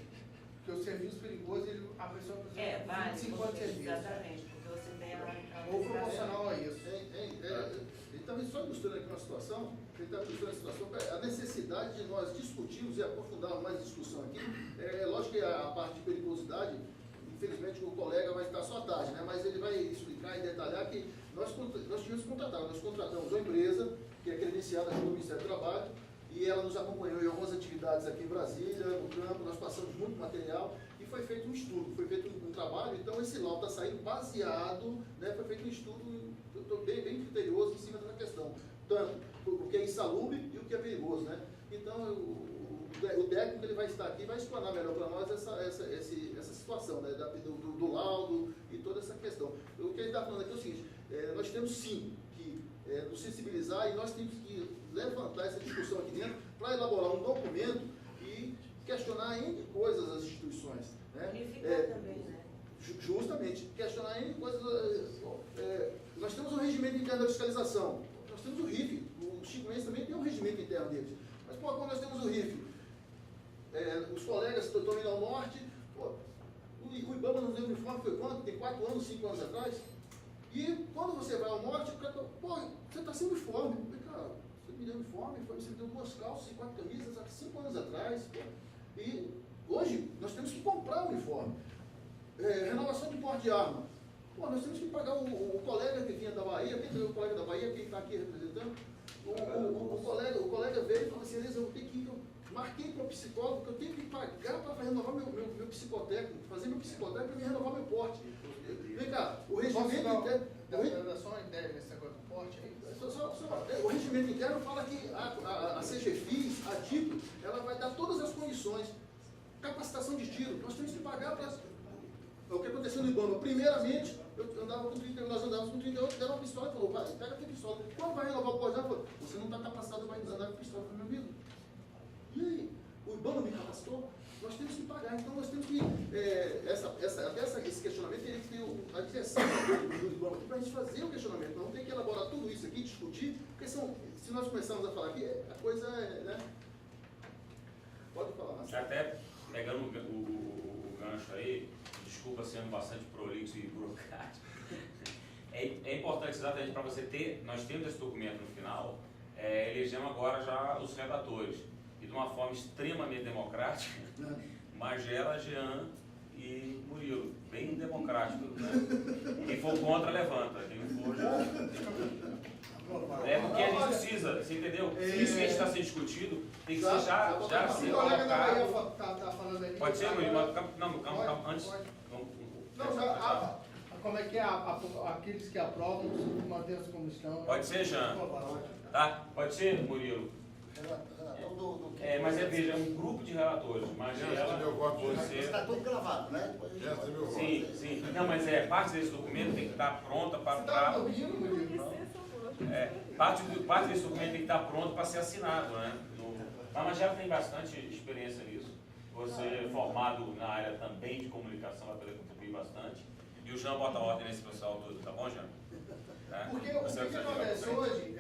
Porque o serviço perigoso, a pessoa precisa de vale, 25 anos de serviço. exatamente, porque você tem a Ou proporcional a isso. Ele também só ilustrando aqui uma situação, a necessidade de nós discutirmos e aprofundarmos mais a discussão aqui. É lógico que a parte de periculosidade, infelizmente o colega vai estar só tarde, né? Mas ele vai explicar e detalhar que nós tínhamos contratado, nós contratamos uma empresa que é credenciada junto ao Ministério do Trabalho, e ela nos acompanhou em algumas atividades aqui em Brasília, no campo, nós passamos muito material e foi feito um estudo, foi feito um trabalho, então esse laudo está saindo baseado, né, foi feito um estudo bem criterioso em cima dessa questão, tanto o que é insalubre e o que é perigoso, né? Então o técnico ele vai estar aqui e vai explanar melhor para nós essa situação, né, do laudo e toda essa questão. O que ele está falando aqui é o seguinte, nós temos sim que nos sensibilizar e nós temos que levantar essa discussão aqui dentro para elaborar um documento e questionar N coisas as instituições. Né? Unificar também, né? Justamente, questionar N coisas. Nós temos um regimento interno da fiscalização, nós temos o RIF, o Chico Mendes também tem um regimento interno deles. Mas, pô, quando nós temos o RIF, os colegas estão indo ao norte, pô, o IBAMA nos deu uniforme foi quanto? Tem 4 anos, 5 anos atrás? E quando você vai ao norte, o cara fala, pô, você está sem uniforme. Eu falei, cara, você me deu uniforme, você me deu 2 calças e 4 camisas há 5 anos atrás. Pô. E hoje nós temos que comprar o uniforme. Renovação de porte de arma. Pô, nós temos que pagar o colega que vinha da Bahia, quem é o colega da Bahia, quem está aqui representando? O colega veio e falou assim, Elisa, eu tenho que ir marquei com o psicólogo que eu tenho que pagar para renovar meu psicotécnico, fazer meu psicotécnico para me renovar meu porte. Vem cá, o regimento interno. Dá só uma ideia nesse negócio do porte aí. O regimento interno fala que a CGFIS, a DIP, ela vai dar todas as condições. Capacitação de tiro, nós temos que pagar para. O que aconteceu no IBAMA? Primeiramente, nós andávamos com 38, deram uma pistola e falou, vai, pega a tua pistola. Quando vai renovar o porte, ela falou, você não está capacitado para andar com pistola, meu amigo. E aí? O IBAMA me capacitou? Nós temos que pagar, então nós temos que, esse questionamento teria que ter a direção do IBAMA aqui para a gente fazer o questionamento, não tem que elaborar tudo isso aqui, discutir, porque se nós começarmos a falar aqui, a coisa é, né? Pode falar, Marcelo. Até pegando o gancho aí, desculpa sendo bastante prolixo e burocrático, é importante exatamente para você ter, nós temos esse documento no final, elegemos agora já os redatores. E de uma forma extremamente democrática, Magela, Jean e Murilo. Bem democrático, né? Quem for contra, levanta. Quem não for, já... É porque a gente precisa, você entendeu? Isso que a gente está sendo discutido tem que ser já ser colocado. Tá falando aí. Pode ser, Murilo? Não, calma, antes. Como é que é aqueles que aprovam, mantêm-se como estão? Pode ser, Jean. Tá? Pode ser, Murilo. Mas veja, é um grupo de relatores. Magela, você... Está tudo gravado, né? Sim. Não, mas parte desse documento tem que estar pronta para... parte desse documento tem que estar pronto para ser assinado, né? A Magela tem bastante experiência nisso. Você é formado na área também de comunicação, vai poder contribuir bastante. E o Jean bota ordem nesse pessoal todo, tá bom, Jean? Porque o que acontece hoje,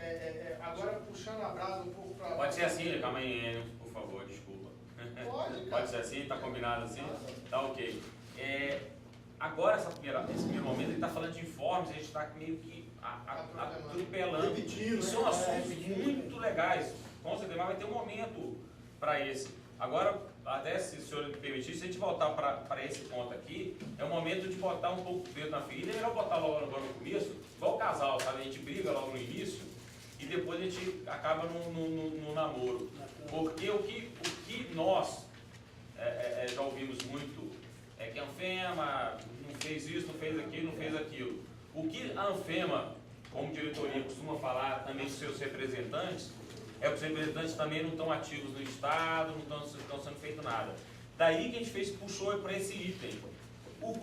agora puxando a brasa um pouco para... Pode ser assim, calma aí, por favor, desculpa. Pode ser assim, tá combinado assim? Tá ok. Agora, esse primeiro momento, ele está falando de informes, a gente está meio que atropelando. E são assuntos muito legais. Com certeza, mas vai ter um momento para esse. Agora, até se o senhor me permitir, se a gente voltar para esse ponto aqui, é o momento de botar um pouco o dedo na ferida. É melhor botar logo agora no começo, igual o casal, sabe? A gente briga logo no início e depois a gente acaba no namoro. Porque o que nós já ouvimos muito é que a Anfema não fez isso, não fez aquilo, não fez aquilo. O que a Anfema, como diretoria, costuma falar também dos seus representantes, é que os representantes também não estão ativos no Estado, não estão sendo feito nada. Daí que a gente puxou para esse item. O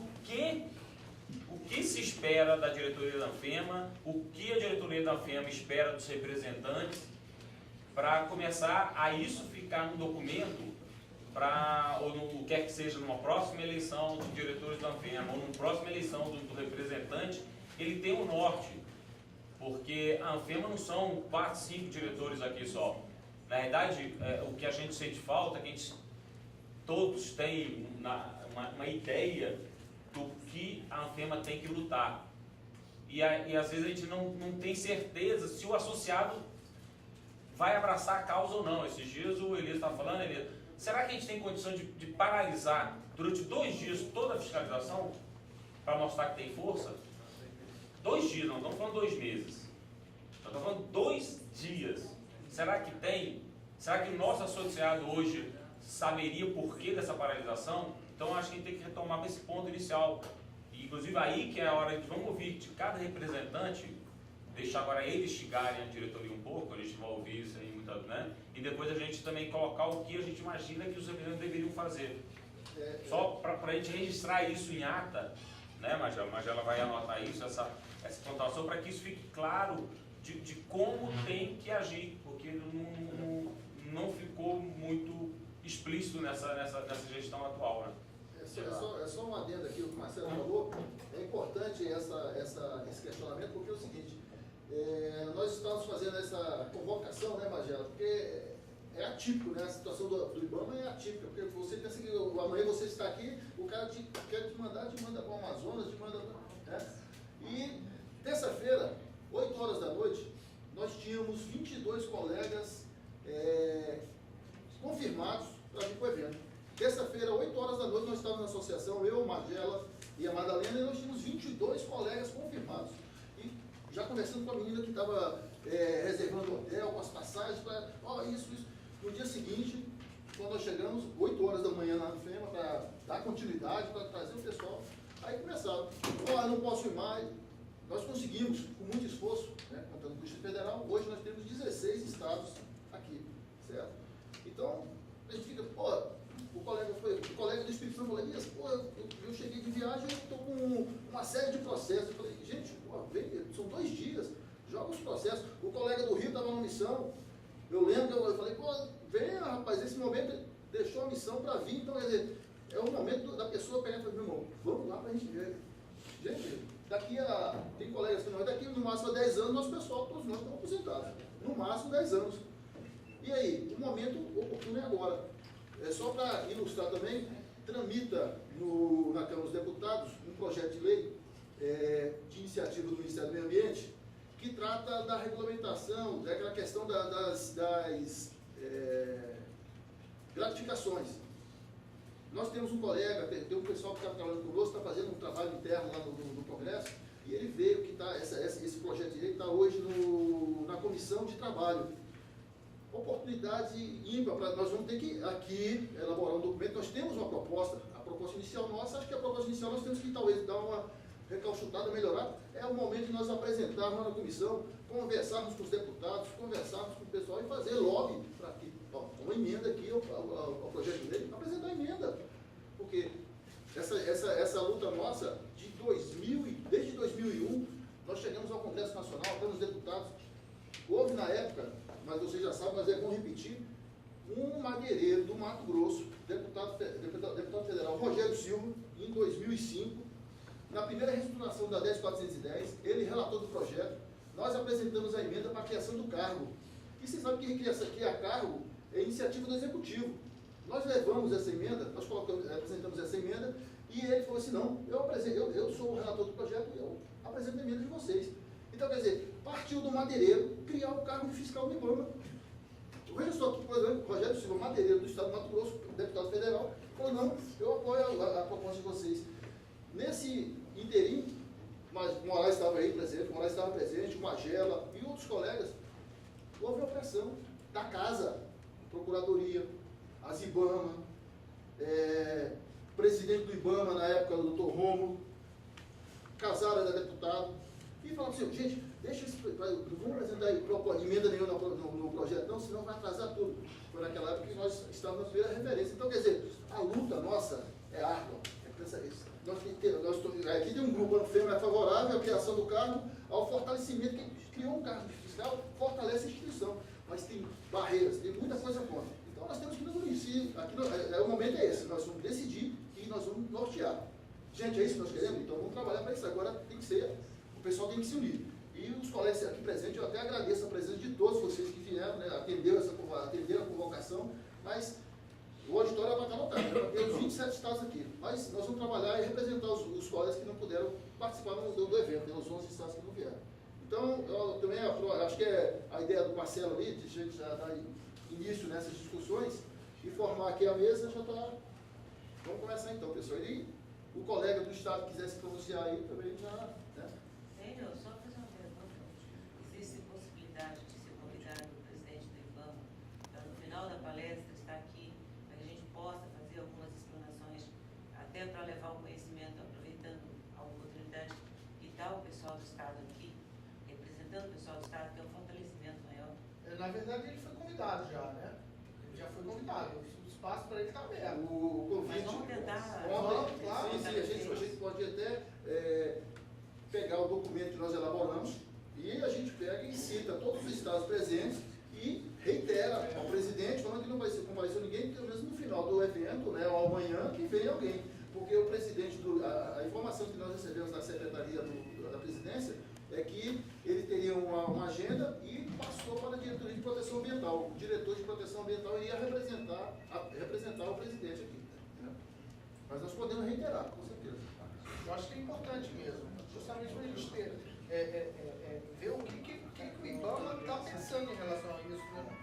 que se espera da diretoria da Anfema, o que a diretoria da Anfema espera dos representantes, para começar a isso ficar no documento, ou no quer que seja numa próxima eleição de diretores da Anfema, ou numa próxima eleição do representante, ele tem um norte. Porque a Anfema não são 4, 5 diretores aqui só. Na verdade, o que a gente sente falta é que todos têm uma ideia do que a Anfema tem que lutar. E às vezes a gente não tem certeza se o associado vai abraçar a causa ou não. Esses dias o Elias estava falando, Elias, será que a gente tem condição de paralisar durante 2 dias toda a fiscalização para mostrar que tem força? 2 dias, não estamos falando 2 meses. Nós estamos falando 2 dias. Será que tem? Será que o nosso associado hoje saberia o porquê dessa paralisação? Então acho que a gente tem que retomar esse ponto inicial. E, inclusive aí que é a hora de vamos ouvir de cada representante, deixar agora eles chegarem à diretoria um pouco, a gente vai ouvir isso aí muito, né? E depois a gente também colocar o que a gente imagina que os representantes deveriam fazer. Só para a gente registrar isso em ata, né, Magela? Magela vai anotar isso, essa pontuação, para que isso fique claro de como tem que agir, porque não ficou muito explícito nessa gestão atual, né? É só um adendo aqui, o que o Marcelo falou. É importante esse questionamento, porque é o seguinte, nós estamos fazendo essa convocação, né, Magela? Porque é atípico, né? A situação do IBAMA é atípica, porque você pensa que amanhã você está aqui, o cara quer te manda para o Amazonas, te manda... Né? E terça-feira, 8 horas da noite, nós tínhamos 22 colegas confirmados para vir para o evento. Terça-feira, 8 horas da noite, nós estávamos na associação, eu, Magela e a Madalena, e nós tínhamos 22 colegas confirmados. E já conversando com a menina que estava reservando o hotel, com as passagens, isso. No dia seguinte, quando nós chegamos, 8 horas da manhã na FEMA, para dar continuidade, para trazer o pessoal, aí começaram, eu não posso ir mais. Nós conseguimos, com muito esforço, né, contando com o Distrito Federal, hoje nós temos 16 estados aqui, certo? Então, a gente fica, o colega do Espírito Santo falou, Elias, eu cheguei de viagem, eu estou com uma série de processos. Eu falei, gente, são 2 dias, joga os processos. O colega do Rio estava numa missão, eu lembro, eu falei, venha, rapaz, esse momento deixou a missão para vir, então, quer dizer, é o momento da pessoa pegar e falar, meu irmão, vamos lá para a gente ver. Gente, tem colegas que nós, daqui no máximo a 10 anos, nosso pessoal, todos nós estamos aposentados. No máximo 10 anos. E aí, o momento oportuno é agora. É só para ilustrar também, tramita na Câmara dos Deputados um projeto de lei de iniciativa do Ministério do Meio Ambiente que trata da regulamentação, daquela questão das gratificações. Nós temos um colega, tem um pessoal que está trabalhando conosco, está fazendo um trabalho interno lá no Congresso, e ele veio que esse projeto de lei está hoje na Comissão de Trabalho. Oportunidade ímpar, nós vamos ter que aqui elaborar um documento, nós temos uma proposta, a proposta inicial nossa, acho que a proposta inicial nós temos que talvez dar uma recalchutada, melhorar, é o momento de nós apresentarmos lá na comissão, conversarmos com os deputados, conversarmos com o pessoal e fazer lobby para que, uma emenda aqui ao projeto de lei, apresentar a emenda, porque essa luta nossa, desde 2001, nós chegamos ao Congresso Nacional, temos deputados, houve na época, mas vocês já sabem, mas é bom repetir, um madeireiro do Mato Grosso, deputado federal Rogério Silva, em 2005, na primeira reestruturação da 10.410, ele relatou do projeto, nós apresentamos a emenda para a criação do cargo. E vocês sabem que criar cargo é iniciativa do Executivo. Nós levamos essa emenda, nós apresentamos essa emenda, e ele falou assim, não, eu sou o relator do projeto, eu apresento a emenda de vocês. Então, quer dizer, partiu do madeireiro criar o cargo de fiscal do IBAMA. Veja só que, por exemplo, Rogério Silva, madeireiro do Estado do Mato Grosso, deputado federal, falou, não, eu apoio a proposta de vocês. Nesse interim, mas o Moraes estava aí presente, o Magela e outros colegas, houve a pressão da casa, Procuradoria, as IBAMA, presidente do IBAMA na época, o doutor Rômulo, Casara era deputado, e falaram assim, gente, deixa isso, não vamos apresentar emenda nenhuma no projeto não, senão vai atrasar tudo. Foi naquela época que nós estávamos na primeira referência. Então, quer dizer, a luta nossa é árdua, aqui tem um grupo, a FEMA é favorável à criação do cargo, ao fortalecimento, quem criou um cargo fiscal fortalece a instituição, mas tem barreiras, tem muita coisa contra. Então nós temos que nos unir, o momento é esse, nós vamos decidir e nós vamos nortear. Gente, é isso que nós queremos? Então vamos trabalhar para isso, agora tem que ser, o pessoal tem que se unir. E os colegas aqui presentes, eu até agradeço a presença de todos vocês que vieram, né, atenderam a convocação, mas o auditório vai estar lotado, vai ter os 27 estados aqui. Mas nós vamos trabalhar e representar os colegas que não puderam participar do evento, né, os 11 estados que não vieram. Então, eu também acho que é a ideia do Marcelo ali, de gente já dar início nessas discussões, e formar aqui a mesa, já está... Vamos começar então, pessoal. E o colega do estado que quiser se pronunciar aí, também já... Né? Senhor, só fazer uma pergunta. Existe possibilidade de ser convidado o presidente do IBAMA para no final da palestra estar aqui, para que a gente possa fazer algumas explanações, até para levar o conhecimento, aproveitando a oportunidade que está o pessoal do estado aqui, representando o pessoal do estado, que é um fortalecimento maior. Na verdade, ele foi convidado já, né? Ele já foi convidado. O espaço para ele está aberto. O convite... Mas vamos tentar... Vamos, claro. Sim, a gente pode até pegar o documento que nós elaboramos e a gente pega e cita todos os estados presentes e reitera ao presidente, falando que não vai ser compareceu ninguém, pelo menos no final do evento, né, ou amanhã, que venha alguém. Porque o presidente, a informação que nós recebemos da Secretaria da Presidência é que ele teria uma agenda e passou para a Diretoria de Proteção Ambiental. O diretor de Proteção Ambiental ia representar o presidente aqui. Né? Mas nós podemos reiterar, com certeza. Eu acho que é importante mesmo, justamente para a gente ter, ver o que o IBAMA está pensando em relação a isso. Né?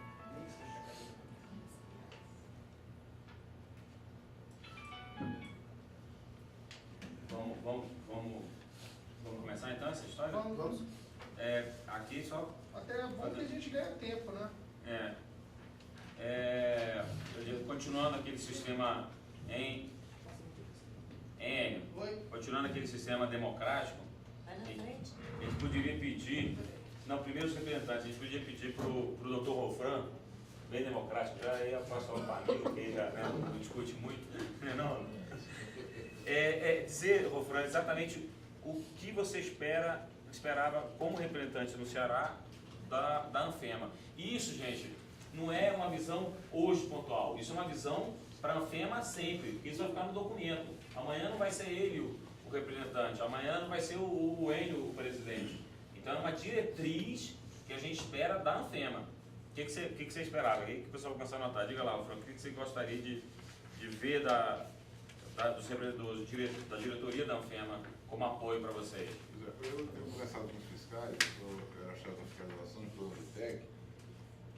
Vamos começar então essa história? Vamos. Aqui só... Até é bom que a gente ganha tempo, né? Continuando aquele sistema continuando aquele sistema democrático, Vai na frente. a gente poderia pedir, não, primeiro os representantes, a gente podia pedir para o doutor Rofran, bem democrático, já ia passar o paninho, porque já não discute muito, não. Dizer, Rofran, exatamente o que você esperava como representante no Ceará da Anfema. E isso, gente, não é uma visão hoje pontual, isso é uma visão para a Anfema sempre, porque isso vai ficar no documento. Amanhã não vai ser ele o representante, amanhã não vai ser o Enio o presidente. Então é uma diretriz que a gente espera da Anfema. O que você esperava? O que o pessoal começou a anotar? Diga lá, Franco, o que você gostaria de ver da diretoria da Anfema como apoio para vocês? Eu tenho conversado com os fiscais, eu era chefe da fiscalização de todo o TEC,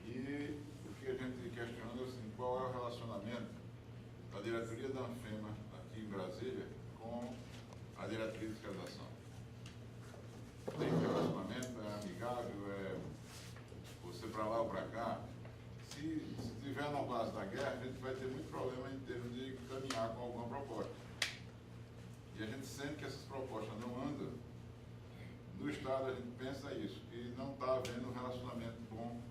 e o que a gente questiona é assim, qual é o relacionamento da diretoria da Anfema aqui em Brasília com a diretoria de fiscalização. Tem relacionamento, é amigável, é você para lá ou para cá. Se estiver na base da guerra, a gente vai ter muito problema em termos de caminhar com alguma proposta. E a gente sente que essas propostas não andam. No Estado a gente pensa isso, e não está havendo um relacionamento bom,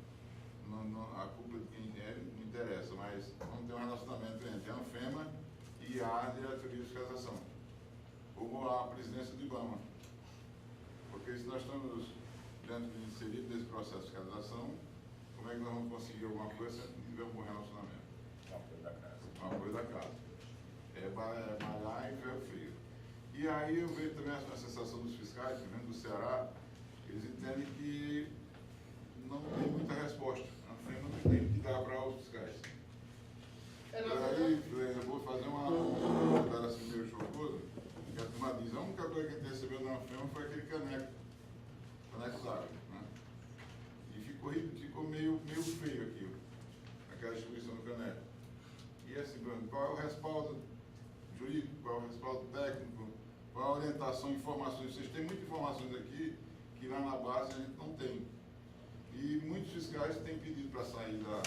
a culpa de quem não interessa, mas vamos ter um relacionamento entre a Anfema e a diretoria de fiscalização, como a presidência do IBAMA. Porque se nós estamos inseridos nesse processo de fiscalização, como é que nós vamos conseguir alguma coisa se não tiver um bom relacionamento? O apoio da casa. O apoio da casa. É malhar em ferro frio. E aí eu vejo também a sensação dos fiscais, que vem do Ceará, eles entendem que não tem muita resposta. A Anfema não tem que dar para os fiscais. E aí eu vou fazer uma declaração meio chocosa, que a turma diz, a única coisa que a gente recebeu da Anfema foi aquele caneco d'água, né? E ficou meio feio aquilo, aquela distribuição do caneco. E assim, qual é o respaldo jurídico, qual é o respaldo técnico, qual é a orientação, informações. Vocês têm muitas informações aqui que lá na base a gente não tem. E muitos fiscais têm pedido para sair da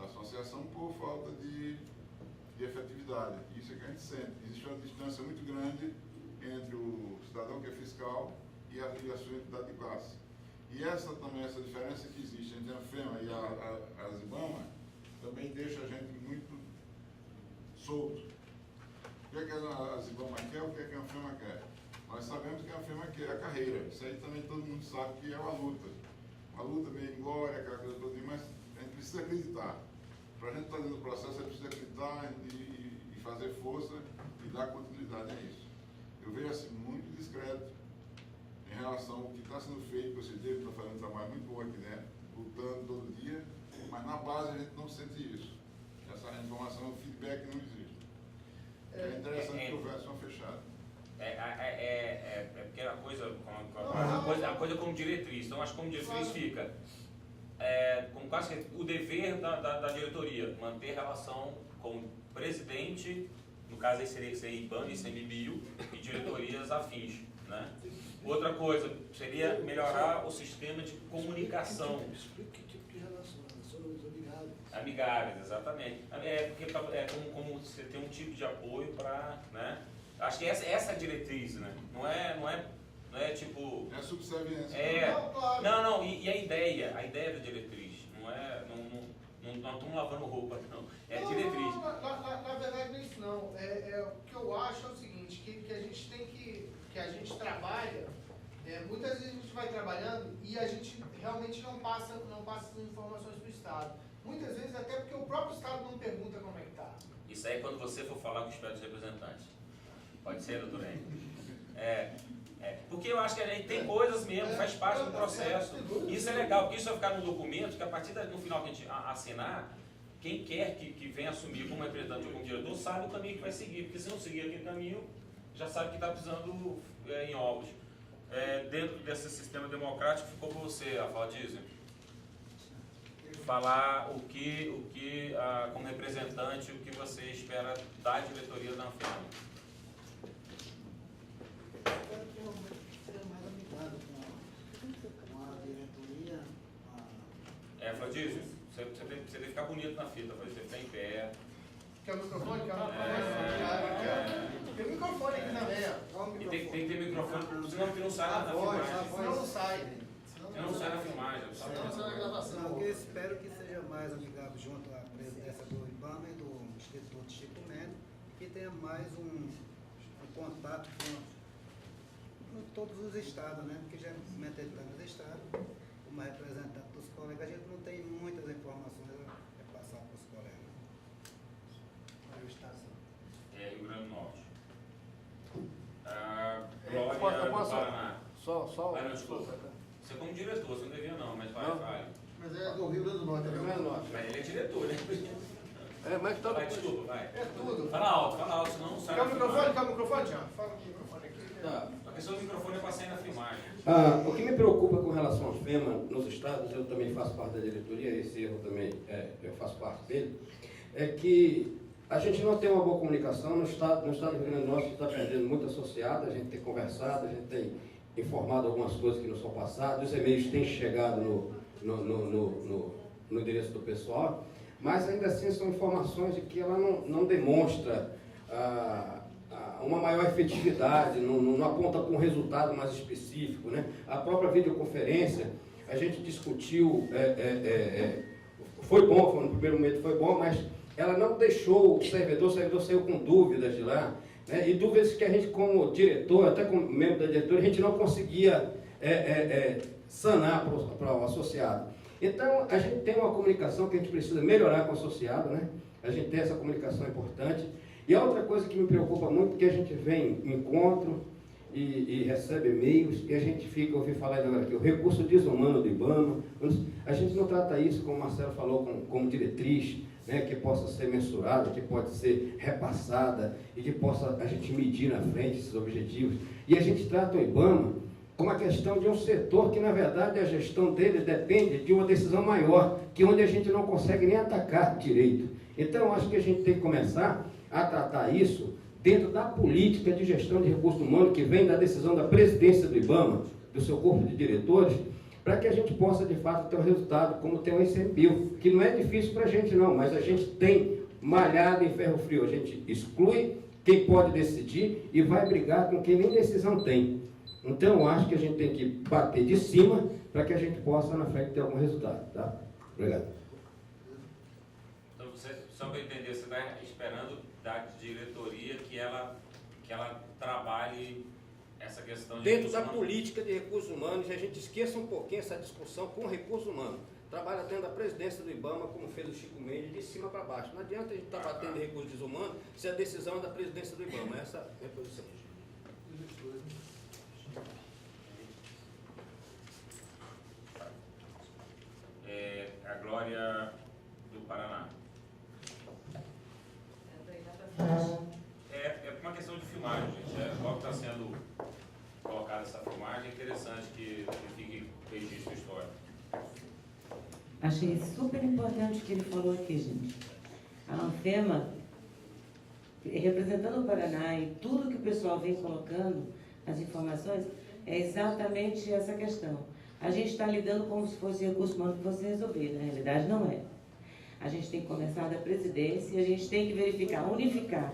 associação por falta de efetividade. Isso é que a gente sente. Existe uma distância muito grande entre o cidadão que é fiscal e a sua entidade de classe. E essa diferença que existe entre a Anfema e a IBAMA também deixa a gente muito solto. O que é que a IBAMA quer, o que é que a Anfema quer? Nós sabemos que a Anfema quer a carreira. Isso aí também todo mundo sabe que é uma luta. Uma luta meio glória, aquela coisa toda, mas a gente precisa acreditar. Para a gente estar dentro do processo, a gente precisa acreditar e fazer força e dar continuidade a isso. Eu vejo assim, muito discreto em relação ao que está sendo feito, que o CIDEB está fazendo um trabalho muito bom aqui dentro, lutando todo dia, mas na base a gente não sente isso. Essa informação, o feedback não existe. É interessante que houvesse uma fechada. Porque a coisa como diretriz. Então, acho que como diretriz fica como quase que o dever da diretoria, manter relação com o presidente, no caso aí seria IBAMA e CMBio, e diretorias afins, né? Outra coisa seria melhorar o sistema de comunicação. Explique que tipo de relação amigáveis, exatamente. Porque como você tem um tipo de apoio para, né? Acho que essa é a diretriz, né? Não é tipo... É subserviência. Não, e a ideia da diretriz, não estamos lavando roupa, não. É a diretriz. Na verdade não é isso não. O que eu acho é o seguinte, que a gente tem que a gente trabalha, muitas vezes a gente vai trabalhando e a gente realmente não passa essas informações para o Estado. Muitas vezes até porque o próprio Estado não pergunta como é que está. Isso aí é quando você for falar com os pés dos representantes. Pode ser, doutor Henrique? Porque eu acho que a gente tem coisas mesmo, faz parte do processo. Isso é legal, porque isso vai ficar no documento, que a partir no final que a gente assinar, quem quer que venha assumir como representante ou como diretor, sabe o caminho que vai seguir. Porque se não seguir aquele caminho, já sabe que está pisando em ovos. Dentro desse sistema democrático, ficou para você a fala disso. Falar como representante, o que você espera da diretoria da Anfema. Eu quero que seja mais amigado com a diretoria. Fladísio, Você tem que ficar bonito na fita, você tem que ficar em pé. Quer o microfone? Quer o microfone? Tem microfone aqui também, ó. E tem que ter microfone, senão que não sai na filmagem. Senão não sai. Senão não sai na filmagem. Senão não sai na gravação. Não, eu espero que seja mais amigável junto à presidência do IBAMA e do Instituto Chico Mendes, que tenha mais um contato com todos os estados, né? Porque geralmente ele está nos estados, como representante dos colegas, a gente não tem muitas informações a passar para os colegas. Qual é o estado? É Rio Grande do Norte. Glória do Paraná. Vai, não, desculpa. Você como diretor, você não devia não, mas vai. Mas é do Rio Grande do Norte. Mas ele é diretor, né? Mas tá... Vai, desculpa, vai. É tudo. Fala alto, senão não sai Quer o na microfone? filmagem. Quer o microfone, Tiago? Fala no microfone aqui. Tá. A questão do microfone é para sair na filmagem. O que me preocupa com relação à FEMA nos estados, eu também faço parte da diretoria, esse erro também eu faço parte dele, é que a gente não tem uma boa comunicação no estado do Rio Grande do Norte, a gente está perdendo muito associado, a gente tem conversado, a gente tem informado algumas coisas que não são passadas, os e-mails têm chegado no endereço do pessoal, mas ainda assim são informações de que ela não demonstra uma maior efetividade, não aponta para um resultado mais específico, né? A própria videoconferência, a gente discutiu, foi bom, no primeiro momento foi bom, mas ela não deixou o servidor saiu com dúvidas de lá, né? E dúvidas que a gente, como diretor, até como membro da diretoria, a gente não conseguia sanar para o associado. Então, a gente tem uma comunicação que a gente precisa melhorar com o associado, né? A gente tem essa comunicação importante. E a outra coisa que me preocupa muito é que a gente vem em encontro e recebe e-mails e a gente fica, ouvi falar agora aqui, o recurso desumano do IBAMA. A gente não trata isso, como o Marcelo falou, como diretriz, né, que possa ser mensurada, que pode ser repassada e que possa a gente medir na frente esses objetivos. E a gente trata o IBAMA como a questão de um setor que, na verdade, a gestão dele depende de uma decisão maior, que onde a gente não consegue nem atacar direito. Então, eu acho que a gente tem que começar a tratar isso dentro da política de gestão de recursos humanos que vem da decisão da presidência do IBAMA, do seu corpo de diretores, para que a gente possa, de fato, ter um resultado como tem o ICMBio, que não é difícil para a gente não, mas a gente tem malhado em ferro frio, a gente exclui quem pode decidir e vai brigar com quem nem decisão tem. Então, eu acho que a gente tem que bater de cima para que a gente possa, na frente, ter algum resultado. Tá? Obrigado. Então, só para entender, você está esperando da diretoria que ela trabalhe essa questão de dentro da política de recursos humanos, e a gente esqueça um pouquinho essa discussão com recursos humanos. Trabalha dentro da presidência do IBAMA, como fez o Chico Mendes, de cima para baixo. Não adianta a gente estar batendo em recursos humanos se a decisão é da presidência do IBAMA. Essa é a posição. A Glória do Paraná. É uma questão de filmagem, gente. Logo está sendo colocada essa filmagem, é interessante que fique registro histórico. Achei super importante o que ele falou aqui, gente. A Anfema, representando o Paraná e tudo que o pessoal vem colocando, as informações, é exatamente essa questão. A gente está lidando como se fosse recurso humano que fosse resolver, na realidade não é. A gente tem que começar da presidência e a gente tem que verificar, unificar.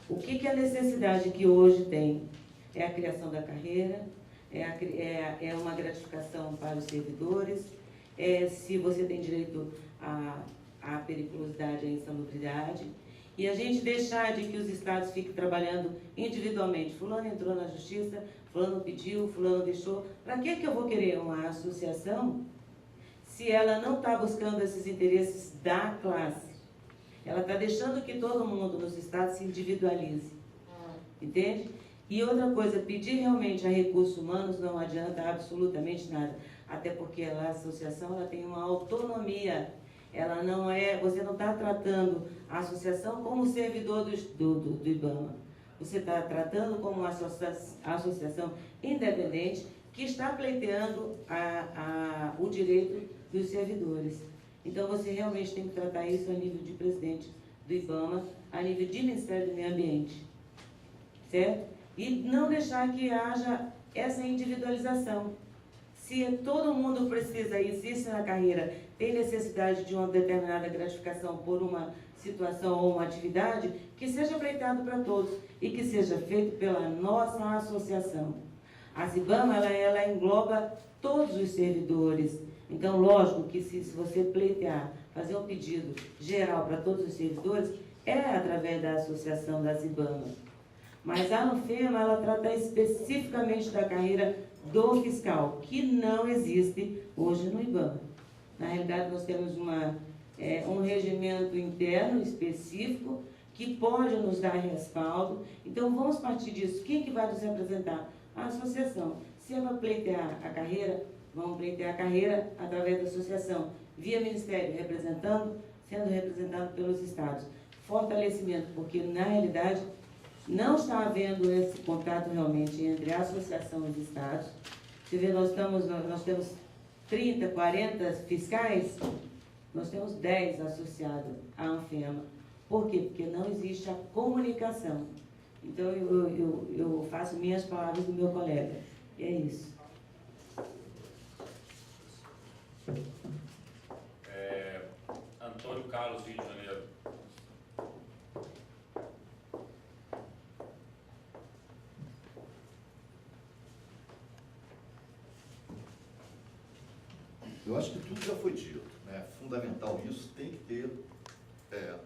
O que é a necessidade que hoje tem? É a criação da carreira, é uma gratificação para os servidores, se você tem direito à periculosidade, à insalubridade, e a gente deixar de que os estados fiquem trabalhando individualmente. Fulano entrou na justiça, fulano pediu, fulano deixou. Para que eu vou querer uma associação se ela não está buscando esses interesses da classe? Ela está deixando que todo mundo nos estados se individualize. Entende? E outra coisa, pedir realmente a recursos humanos não adianta absolutamente nada. Até porque a associação ela tem uma autonomia. Ela não é, você não está tratando a associação como servidor do IBAMA. Você está tratando como uma associação independente que está pleiteando o direito dos servidores. Então, você realmente tem que tratar isso a nível de presidente do IBAMA, a nível de Ministério do Meio Ambiente. Certo? E não deixar que haja essa individualização. Se todo mundo precisa, existe na carreira, tem necessidade de uma determinada gratificação por uma situação ou uma atividade, que seja pleiteado para todos e que seja feito pela nossa associação. A CIBAMA, ela engloba todos os servidores. Então, lógico que se você pleitear, fazer um pedido geral para todos os servidores, é através da associação da CIBAMA. Mas a ANFEMA, ela trata especificamente da carreira do fiscal, que não existe hoje no IBAMA. Na realidade, nós temos um regimento interno específico que pode nos dar respaldo. Então, vamos partir disso. Quem que vai nos representar? A associação. Se é para pleitear a carreira, vamos pleitear a carreira através da associação, via Ministério, sendo representado pelos estados. Fortalecimento, porque, na realidade, não está havendo esse contato realmente entre a associação e os estados. Você vê, nós temos 30, 40 fiscais, nós temos 10 associados à ANFEMA. Por quê? Porque não existe a comunicação. Então, eu faço minhas palavras do meu colega. E é isso. Antônio Carlos, Rio de Janeiro. Eu acho que tudo já foi dito, né? É fundamental isso, tem que ter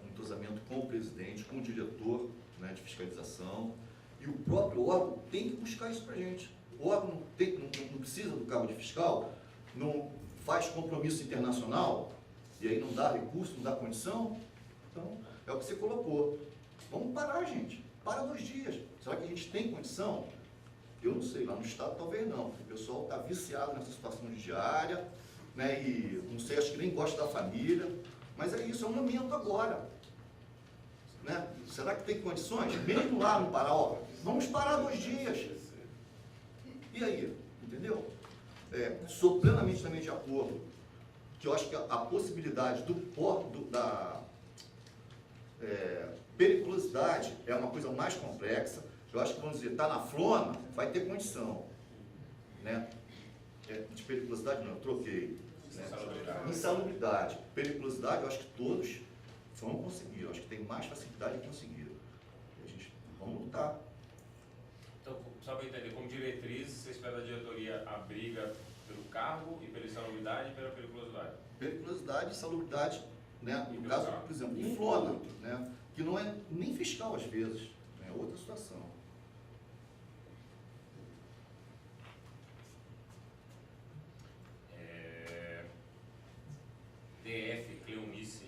um entrosamento com o presidente, com o diretor, né, de fiscalização, e o próprio órgão tem que buscar isso para a gente. O órgão não precisa do cargo de fiscal, não faz compromisso internacional, e aí não dá recurso, não dá condição. Então, é o que você colocou. Vamos parar, gente. Para 2 dias. Será que a gente tem condição? Eu não sei, lá no estado talvez não, porque o pessoal está viciado nessa situação de diária, né, e não sei, acho que nem gosta da família, mas é isso, é um momento agora. Né? Será que tem condições? Mesmo lá no Pará, ó, vamos parar 2 dias. E aí? Entendeu? Sou plenamente também de acordo, que eu acho que a possibilidade da periculosidade é uma coisa mais complexa. Eu acho que, vamos dizer, está na flona, vai ter condição. Né? De periculosidade não, eu troquei. Né? Insalubridade. Periculosidade, eu acho que todos vão conseguir. Eu acho que tem mais facilidade de conseguir. A gente, vamos lutar. Então, só para entender, como diretriz, você espera da diretoria a briga pelo cargo e pela insalubridade e pela periculosidade? Periculosidade e insalubridade, né? No caso, por exemplo, de flona, né? Que não é nem fiscal às vezes, é outra situação. DF, Cleonice.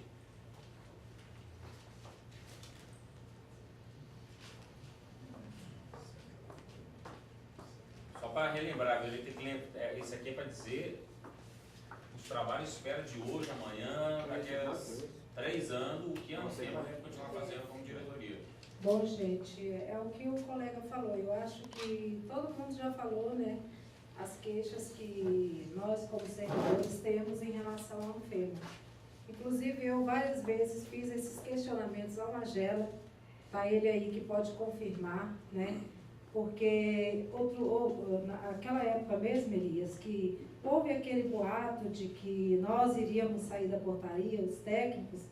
Só para relembrar, a gente tem que lembrar, isso aqui é para dizer os trabalhos espera de hoje, amanhã, daqui a 3 anos, o que a ANFEMA vai continuar fazendo como diretoria. Bom, gente, é o que o colega falou. Eu acho que todo mundo já falou, né? As queixas que nós, como servidores, temos em relação à ANFEMA. Inclusive, eu várias vezes fiz esses questionamentos ao Magela, tá ele aí que pode confirmar, né? Porque naquela época mesmo, Elias, que houve aquele boato de que nós iríamos sair da portaria, os técnicos,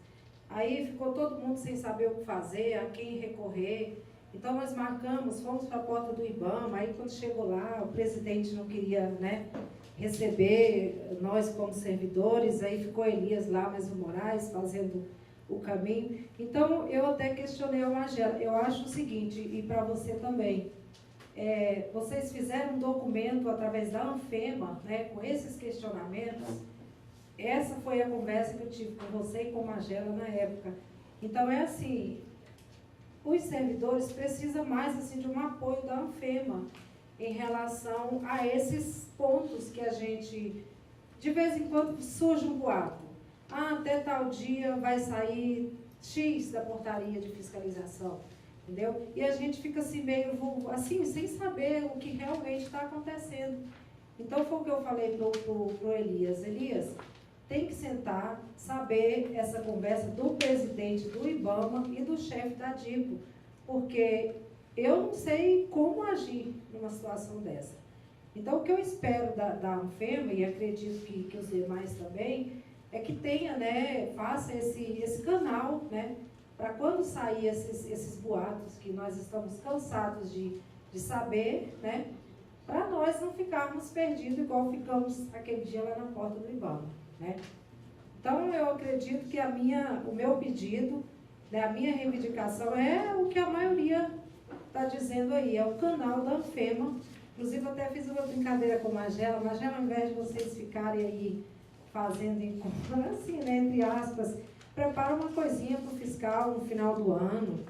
aí ficou todo mundo sem saber o que fazer, a quem recorrer. Então, nós marcamos, fomos para a porta do IBAMA, aí quando chegou lá, o presidente não queria, né, receber nós como servidores, aí ficou Elias lá, mas o Moraes fazendo o caminho. Então, eu até questionei o Magela. Eu acho o seguinte, e para você também, vocês fizeram um documento através da ANFEMA, né, com esses questionamentos. Essa foi a conversa que eu tive com você e com o Magela na época. Então, é assim, os servidores precisam mais assim, de um apoio da ANFEMA em relação a esses pontos que a gente, de vez em quando, surge um boato. Até tal dia vai sair X da portaria de fiscalização, entendeu? E a gente fica assim, meio assim, sem saber o que realmente está acontecendo. Então, foi o que eu falei pro Elias. Elias, tem que sentar, saber essa conversa do presidente do IBAMA e do chefe da DIPO, porque eu não sei como agir numa situação dessa. Então, o que eu espero da Anfema, e acredito que os demais também, é que tenha, né, faça esse canal, né, para quando sair esses boatos que nós estamos cansados de saber, né, para nós não ficarmos perdidos igual ficamos aquele dia lá na porta do IBAMA, né. Então, eu acredito que o meu pedido, né, a minha reivindicação é o que a maioria está dizendo aí, é o canal da Anfema. Inclusive, eu até fiz uma brincadeira com a Magela. Magela, ao invés de vocês ficarem aí fazendo encontro, assim, né, entre aspas, prepara uma coisinha para o fiscal no final do ano.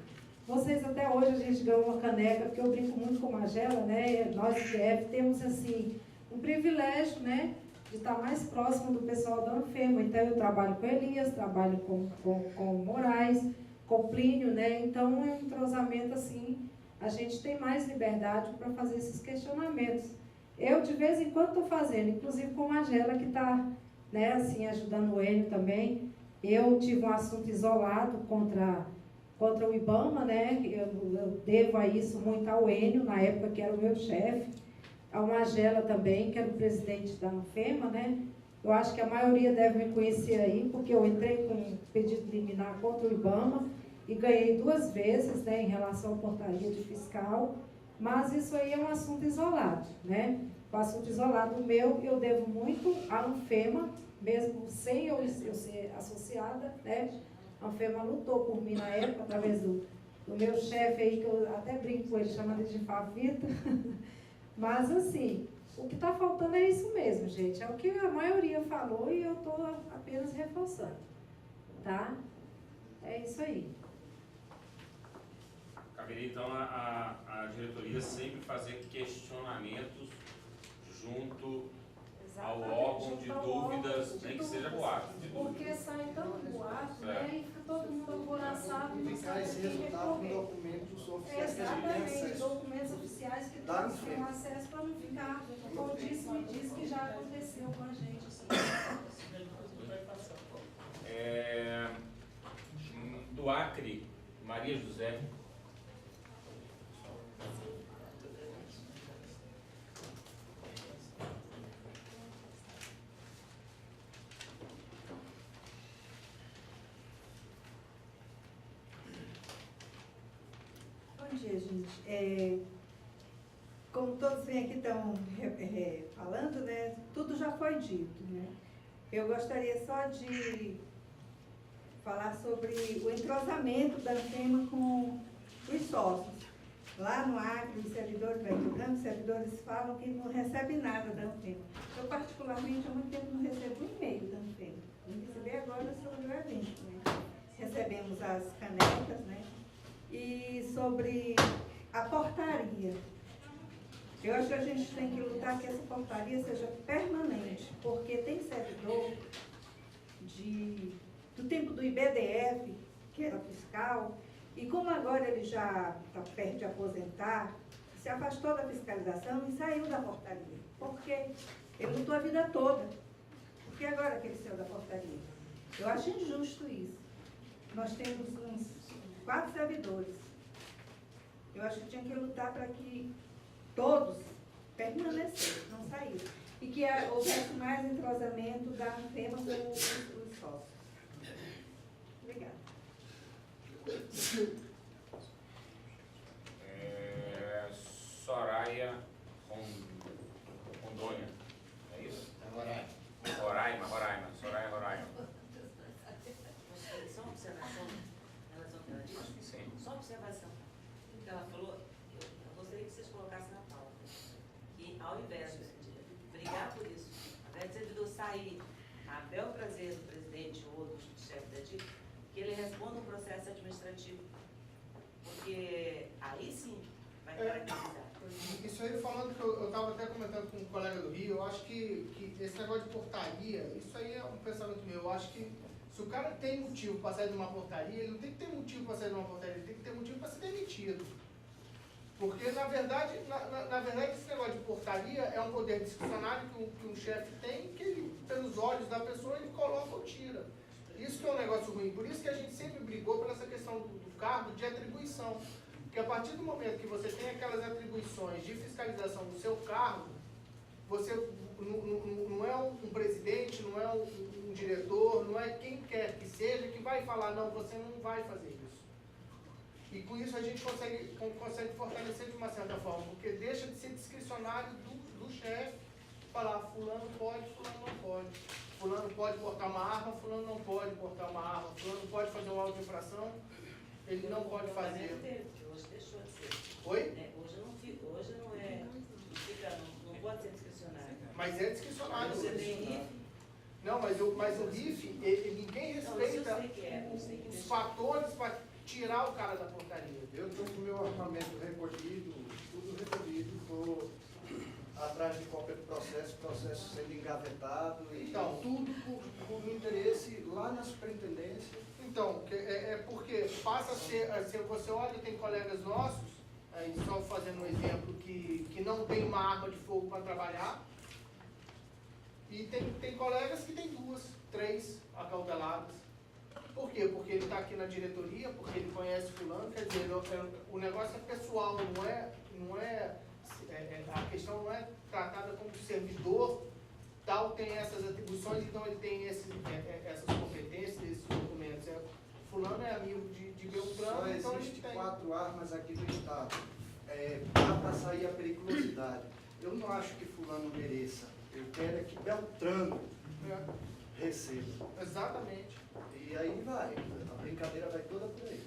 Vocês, até hoje, a gente ganhou uma caneca, porque eu brinco muito com a Magela, né, nós, ICF, temos, assim, um privilégio, né, de estar mais próximo do pessoal da Anfema. Então, eu trabalho com Elias, trabalho com o Moraes, com o Plínio, né, então é um entrosamento, assim, a gente tem mais liberdade para fazer esses questionamentos. Eu, de vez em quando, estou fazendo, inclusive com a Magela, que está, né, assim, ajudando o Enio também. Eu tive um assunto isolado contra o IBAMA, né, eu devo a isso muito ao Enio, na época que era o meu chefe, ao Magela também, que era o presidente da Anfema, né. Eu acho que a maioria deve me conhecer aí, porque eu entrei com um pedido liminar contra o IBAMA, e ganhei 2 vezes, né, em relação à portaria de fiscal, mas isso aí é um assunto isolado, né? O assunto isolado meu, eu devo muito à Anfema, mesmo sem eu ser associada, né? A Anfema lutou por mim na época, através do meu chefe aí, que eu até brinco com ele, chamando de Favita. Mas, assim, o que está faltando é isso mesmo, gente. É o que a maioria falou e eu estou apenas reforçando, tá? É isso aí. Caberia, então, a diretoria sempre fazer questionamentos junto ao órgão de dúvidas, nem que seja boato. Porque sai tanto boato, né? E fica todo mundo alvoroçado. Ficar esse resultado com documentos oficiais que a gente tem Exatamente, acesso. documentos oficiais que Dá todos no têm acesso para não ficar, como disse, me diz que já aconteceu com a gente. Assim. Do Acre, Maria José. Bom dia, gente. Como todos vêm aqui estão falando, né, tudo já foi dito, né? Eu gostaria só de falar sobre o entrosamento da Anfema com os sócios. Lá no Acre, os servidores, os servidores falam que não recebem nada da Anfema. Eu, particularmente, há muito tempo não recebo um e-mail da Anfema. Eu recebi agora sobre o evento, né? Recebemos as canecas, né? E sobre a portaria. Eu acho que a gente tem que lutar que essa portaria seja permanente, porque tem servidor do tempo do IBDF, que era fiscal, e como agora ele já está perto de aposentar, se afastou da fiscalização e saiu da portaria. Porque ele lutou a vida toda. Por que agora que ele saiu da portaria? Eu acho injusto isso. Nós temos uns 4 servidores. Eu acho que tinha que lutar para que todos permanecessem, não saíssem. E que houvesse mais entrosamento da Anfema com os sócios. Obrigada. Soraya Rondônia. É isso? Roraima. Soraya Roraima. Só uma observação em relação ao que ela disse? Sim. Só uma observação. O que ela falou, eu gostaria que vocês colocassem na pauta. Que ao invés de brigar por isso, ao invés de servidor sair a bel prazer do presidente ou do chefe da DIC, que ele responda um processo administrativo. Porque aí sim vai caracterizar. Isso aí falando que eu estava até comentando com um colega do Rio, eu acho que esse negócio de portaria, isso aí é um pensamento meu. Eu acho que se o cara tem motivo para sair de uma portaria, ele não tem que ter motivo para sair de uma portaria, ele tem que ter motivo para ser demitido. Porque, na verdade, esse negócio de portaria é um poder discricionário que um chefe tem, que ele, pelos olhos da pessoa, ele coloca ou tira. Isso que é um negócio ruim. Por isso que a gente sempre brigou por essa questão do cargo de atribuição. Porque a partir do momento que você tem aquelas atribuições de fiscalização do seu cargo, você não é um presidente, não é um diretor, não é quem quer que seja que vai falar, não, você não vai fazer isso. E com isso a gente consegue fortalecer de uma certa forma, porque deixa de ser discricionário do chefe, falar, fulano pode, fulano não pode. Fulano pode portar uma arma, fulano não pode portar uma arma. Fulano pode fazer uma auto-infração, ele não pode fazer. Hoje deixou de ser. Oi? Hoje não é, não pode ser discricionário. Mas é discricionário. Você tem RIF? Não, mas o RIF, ninguém respeita os fatores para tirar o cara da portaria. Eu estou com o meu armamento recolhido, tudo recolhido, estou atrás de qualquer processo sendo engavetado, Então, tudo por interesse lá na superintendência. Então, porque passa a ser, você olha, tem colegas nossos, aí só fazendo um exemplo, que não tem uma arma de fogo para trabalhar, e tem colegas que tem 2, 3 acauteladas. Por quê? Porque ele está aqui na diretoria, porque ele conhece fulano, quer dizer, o negócio é pessoal, a questão não é tratada como servidor, tal, tem essas atribuições, então ele tem essas competências, esses documentos. Fulano é amigo de Beltrano, Só então ele existe tem. 4 armas aqui no estado. Para sair a periculosidade. Eu não acho que fulano mereça. Eu quero é que Beltrano receba. Exatamente. E aí vai. A brincadeira vai toda por aí.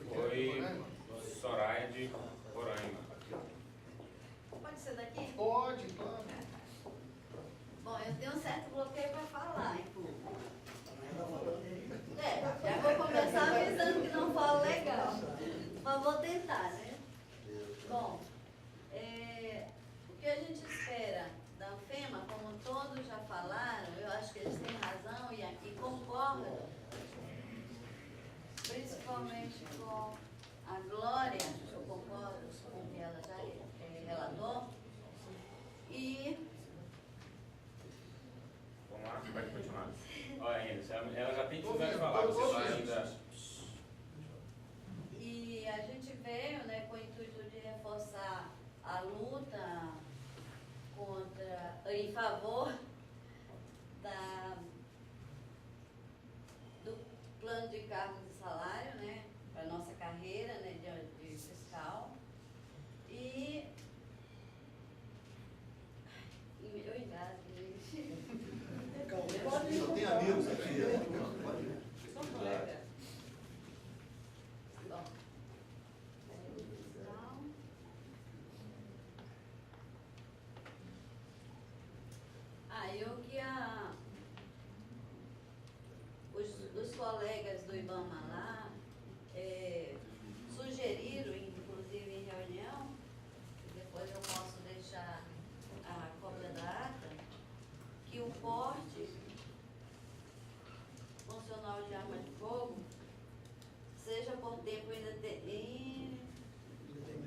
Foi Soraya de Roraima. Pode ser daqui? Pode, claro. Bom, eu tenho um certo bloqueio para falar em público. Já vou começar avisando que não falo legal. Mas vou tentar, né? Bom, o que a gente espera da ANFEMA, como todos já falaram, eu acho que eles têm razão e concordam, principalmente com a Glória, eu concordo com o que ela já relatou, e... Vamos lá, vai continuar. Olha, ela já tem dificuldade de falar, você vai ainda... E a gente veio, né, com o intuito de reforçar a luta em favor do plano de cargos e salário, né, para a nossa carreira, né, de fiscal. E eu engasgo, gente. Eu tenho amigos aqui. São colegas. Bom. E o que os colegas do IBAMA lá sugeriram, inclusive em reunião, depois eu posso deixar a cópia da ata, que o porte funcional de arma de fogo seja por tempo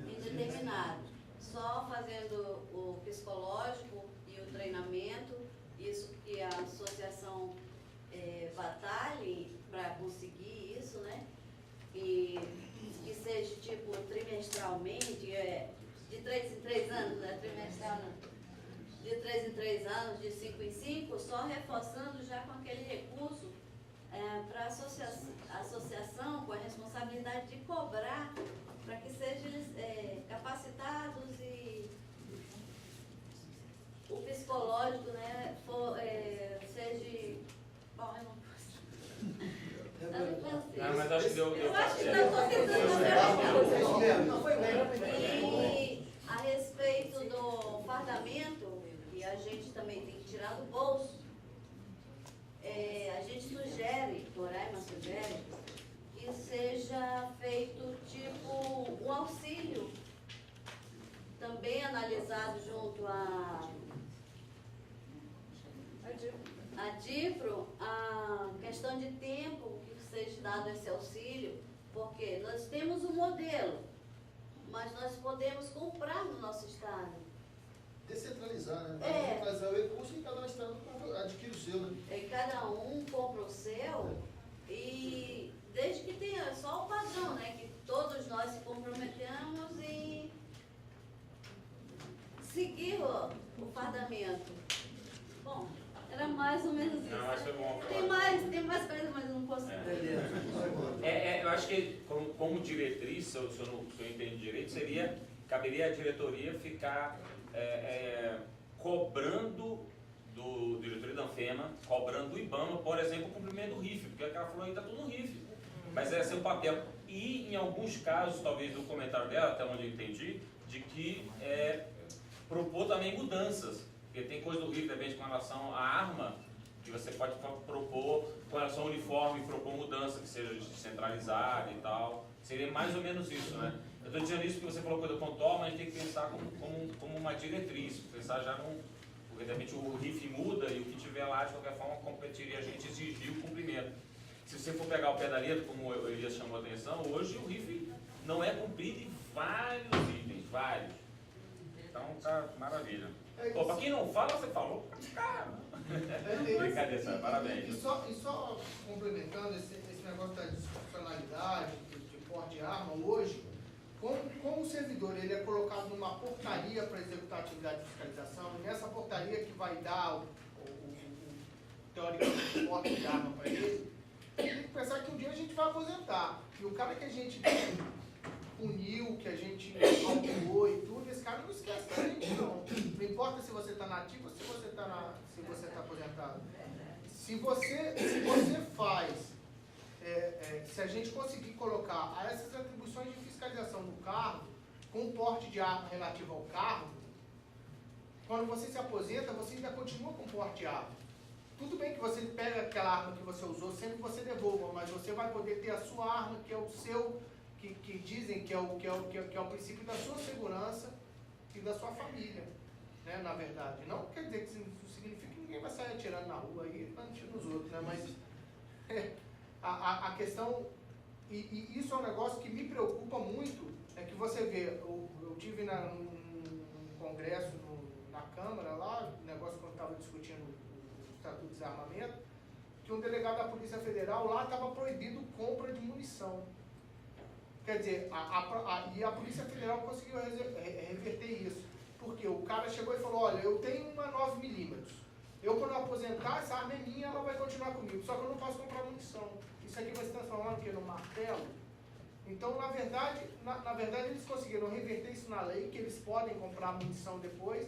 indeterminado, só fazendo o psicológico e o treinamento, isso que a associação batalhe para conseguir isso, né? E que seja tipo trimestralmente, de 3 em 3 anos, né? Trimestral não. De 3 em 3 anos, de 5 em 5, só reforçando já com aquele recurso para a associação com a responsabilidade de cobrar para que sejam capacitados e o psicológico, né, seja... Bom, eu não posso... Não, mas acho que deu eu acho que E a respeito do fardamento, que a gente também tem que tirar do bolso, a gente sugere, Roraima sugere, que seja feito tipo um auxílio, também analisado junto a DIFRO, a questão de tempo que seja dado esse auxílio, porque nós temos um modelo, mas nós podemos comprar no nosso estado. Descentralizar, né? Descentralizar o recurso e cada estado adquire o seu, né? E cada um compra o seu, e desde que tenha só o padrão, né? Que todos nós se comprometemos em seguir o fardamento. Bom, era mais ou menos isso. Não, mas foi bom. Tem mais coisas, mas não posso. Eu acho que, como diretriz, se eu entendo direito, caberia a diretoria ficar cobrando do diretoria da Anfema, cobrando do IBAMA, por exemplo, o cumprimento do RIF, porque aquela falou aí está tudo no RIF. Mas esse é o papel. E, em alguns casos, talvez do comentário dela, até onde eu entendi, de que propor também mudanças. Porque tem coisa do RIF, de repente, com relação à arma, que você pode propor, com relação ao uniforme, propor mudança que seja descentralizada e tal. Seria mais ou menos isso, né? Eu estou dizendo isso porque você falou coisa pontual, mas a gente tem que pensar como uma diretriz, pensar já num... Porque, de repente, o RIF muda e o que tiver lá, de qualquer forma, competiria a gente exigir o cumprimento. Se você for pegar o pé da letra, como o Elias chamou a atenção, hoje o RIF não é cumprido em vários itens, vários. Então, tá maravilha. Pô, pra quem não fala, você falou. Cara, brincadeira, sabe? Parabéns. E só complementando esse negócio da disfuncionalidade, de porte de arma, hoje, como o servidor ele é colocado numa portaria para executar a atividade de fiscalização, e nessa portaria que vai dar teoricamente o porte de arma para ele, tem que pensar que um dia a gente vai aposentar. E o cara que a gente puniu, que a gente calculou e tudo, esse cara não esquece da gente, não. Não importa se você está nativo ou se você está aposentado. Se você faz, se a gente conseguir colocar essas atribuições de fiscalização no carro, com o porte de arma relativo ao carro, quando você se aposenta, você ainda continua com o porte de arma. Tudo bem que você pega aquela arma que você usou, sempre você devolva, mas você vai poder ter a sua arma, que é o seu, que dizem que é o princípio da sua segurança e da sua família, né, na verdade. Não quer dizer que isso significa que ninguém vai sair atirando na rua e dando tiro nos outros, né, mas a questão, e isso é um negócio que me preocupa muito, é que você vê, eu tive num congresso na Câmara lá, o negócio quando estava discutindo o Estatuto de Desarmamento, que um delegado da Polícia Federal lá estava proibido compra de munição. Quer dizer, e a Polícia Federal conseguiu reverter isso. Porque o cara chegou e falou, olha, eu tenho uma 9mm. Eu, quando eu aposentar, essa arma é minha, ela vai continuar comigo. Só que eu não posso comprar munição. Isso aqui vai se transformar no martelo. Então, na verdade, eles conseguiram reverter isso na lei, que eles podem comprar munição depois,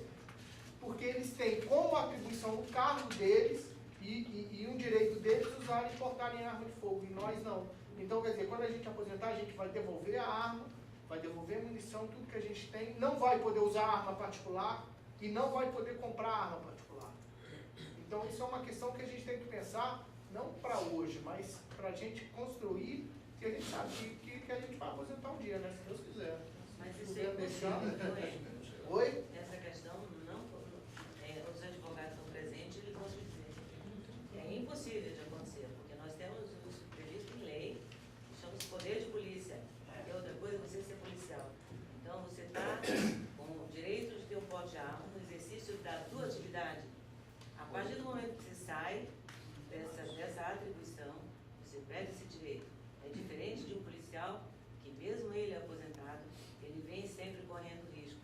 porque eles têm como atribuição no cargo deles e um direito deles usarem e portarem arma de fogo, e nós não. Então, quer dizer, quando a gente aposentar, a gente vai devolver a arma, vai devolver a munição, tudo que a gente tem, não vai poder usar arma particular e não vai poder comprar arma particular. Então, isso é uma questão que a gente tem que pensar, não para hoje, mas para a gente construir, que a gente sabe que a gente vai aposentar um dia, né? Se Deus quiser. Mas isso é impossível. Oi? Essa questão, os advogados estão presentes, eles vão te dizer. É impossível de acontecer, porque nós temos os previstos em lei, que chamamos poder de polícia. É outra coisa você ser policial. Então, você está com o direito de ter um porte de arma no exercício da tua atividade. A partir do momento que você sai dessa atribuição, você perde esse direito. É diferente de um policial que, mesmo ele aposentado, ele vem sempre correndo risco,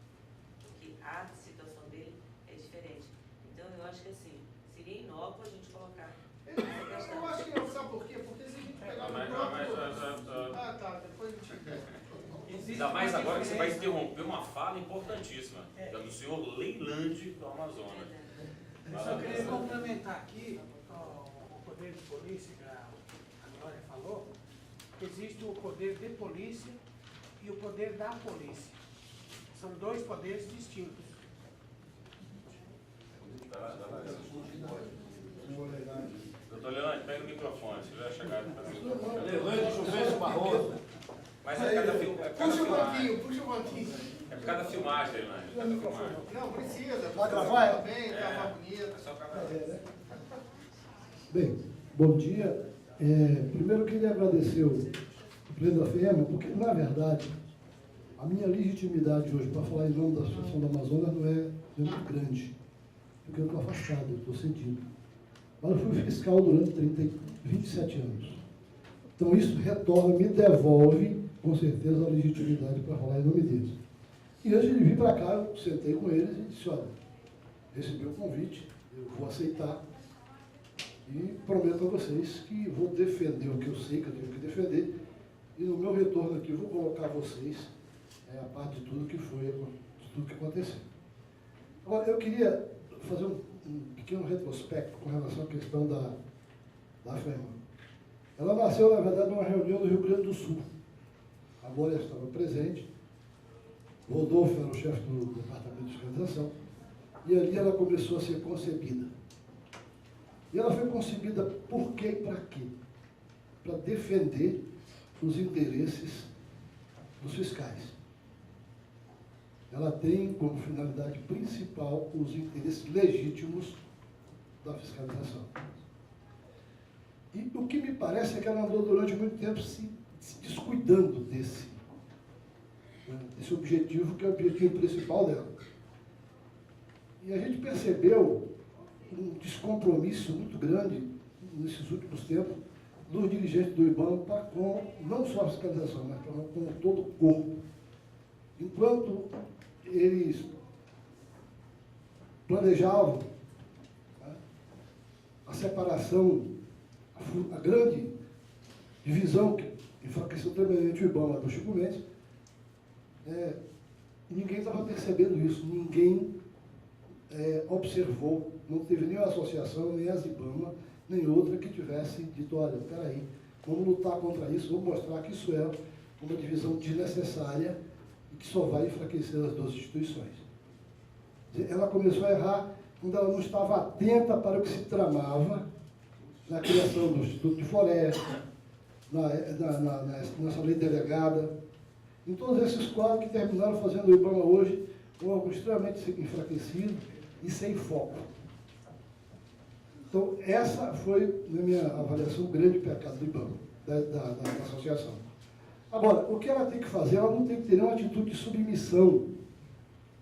porque a situação dele é diferente. Então, eu acho que assim, seria inócuo a gente colocar essa questão. Eu acho que não, sabe por quê? Porque se a gente pegar tá, depois a gente... Ainda mais agora que você vai interromper uma fala importantíssima, que é do senhor Leilande do Amazonas. Eu só queria complementar aqui o poder de polícia que a Glória falou. Existe o poder de polícia e o poder da polícia. São dois poderes distintos. Doutor Leandro, pega o microfone, se já chegaram para mim. Leandro, Silvestre Barroso. Mas é cada filmagem. Puxa o banquinho. É por causa da filmagem, Leandro. Não, precisa. Vai gravar? Tá bem, tá bonito. É só cada... Bem, bom dia. Primeiro eu queria agradecer o presidente da FEMA, porque, na verdade, a minha legitimidade hoje para falar em nome da Associação da Amazonas não é muito grande, porque eu estou afastado, eu estou cedido. Mas eu fui fiscal durante 27 anos. Então isso retorna, me devolve, com certeza, a legitimidade para falar em nome deles. E antes de vir para cá, eu sentei com eles e disse, olha, recebi o convite, eu vou aceitar e prometo a vocês que vou defender o que eu sei que eu tenho que defender e no meu retorno aqui vou colocar vocês a parte de tudo que foi, de tudo que aconteceu. Agora, eu queria fazer um pequeno retrospecto com relação à questão da FEMA. Ela nasceu, na verdade, numa reunião no Rio Grande do Sul. A Glória estava presente, Rodolfo era o chefe do Departamento de Fiscalização, e ali ela começou a ser concebida. E ela foi concebida por quê e para quê? Para defender os interesses dos fiscais. Ela tem como finalidade principal os interesses legítimos da fiscalização. E o que me parece é que ela andou durante muito tempo se descuidando desse objetivo, que é o objetivo principal dela. E a gente percebeu um descompromisso muito grande nesses últimos tempos dos dirigentes do IBAMA com não só a fiscalização, mas com todo o corpo. Enquanto eles planejavam a separação, a grande divisão que enfraqueceu tremendamente o IBAMA do Chico Mendes, ninguém estava percebendo isso, ninguém observou, não teve nem a associação, nem a IBAMA, nem outra que tivesse dito, olha, peraí, vamos lutar contra isso, vamos mostrar que isso é uma divisão desnecessária e que só vai enfraquecer as duas instituições. Ela começou a errar quando ela não estava atenta para o que se tramava na criação do Instituto de Floresta, nessa lei delegada, em todos esses quadros que terminaram fazendo o IBAMA hoje um órgão extremamente enfraquecido e sem foco. Então, essa foi, na minha avaliação, o grande pecado do IBAMA, da associação. Agora, o que ela tem que fazer? Ela não tem que ter nenhuma atitude de submissão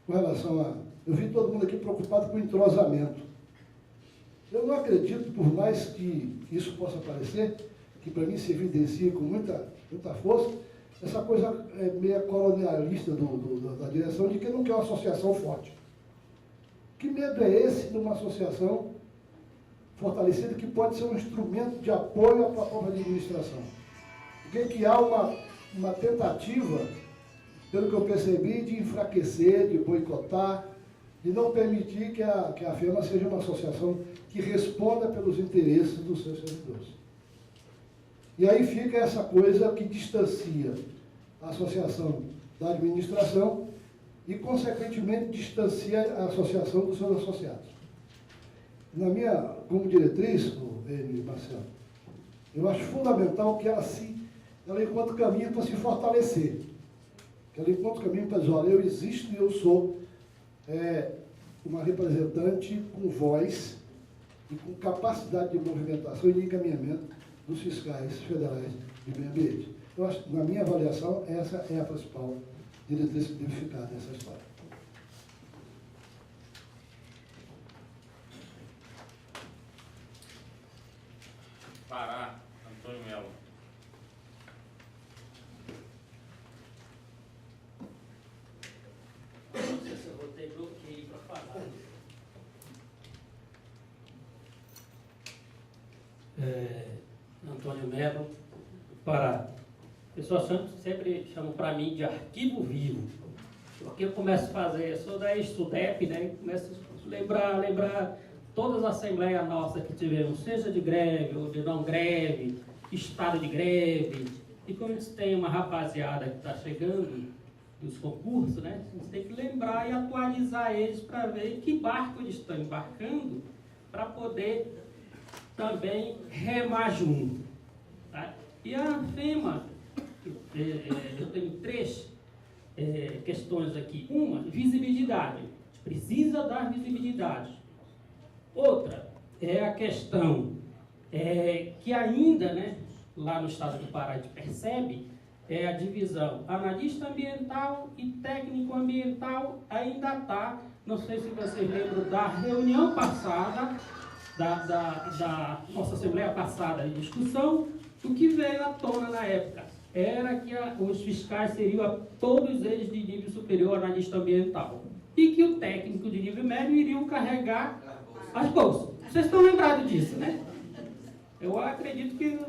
com relação a... Eu vi todo mundo aqui preocupado com o entrosamento. Eu não acredito, por mais que isso possa parecer, que para mim se evidencia com muita força, essa coisa meio colonialista da direção de que não quer uma associação forte. Que medo é esse de uma associação fortalecida que pode ser um instrumento de apoio à própria administração? Porque que há uma tentativa, pelo que eu percebi, de enfraquecer, de boicotar, de não permitir que a FEMA seja uma associação que responda pelos interesses dos seus servidores. E aí fica essa coisa que distancia a associação da administração e, consequentemente, distancia a associação dos seus associados. Na minha, como diretriz, Marcelo, eu acho fundamental que ela encontre caminho para se fortalecer. Que ela encontre caminho para dizer, olha, eu existo e eu sou uma representante com voz e com capacidade de movimentação e de encaminhamento dos fiscais federais de meio ambiente. Eu acho, na minha avaliação, essa é a principal diretriz que deve ficar nessa história. Pará, Antônio Melo. Não sei se eu vou ter bloqueio para falar. Antônio Melo, Pará. O pessoal sempre chama para mim de arquivo vivo. Porque eu começo a fazer, eu sou da Estudep, né? E começo a lembrar todas as assembleias nossas que tivemos, seja de greve ou de não greve, estado de greve. E como a gente tem uma rapaziada que está chegando dos concursos, né? A gente tem que lembrar e atualizar eles para ver que barco eles estão embarcando para poder também remar junto. Tá? E a FEMA, eu tenho três questões aqui. Uma, visibilidade. A gente precisa dar visibilidade. Outra é a questão que ainda, né, lá no estado do Pará, a gente percebe a divisão analista ambiental e técnico ambiental ainda está, não sei se vocês lembram da reunião passada, da nossa assembleia passada de discussão, o que veio à tona na época. era que os fiscais seriam todos eles de nível superior ao analista ambiental. E que o técnico de nível médio iriam carregar as bolsas. Vocês estão lembrados disso, né? Eu acredito que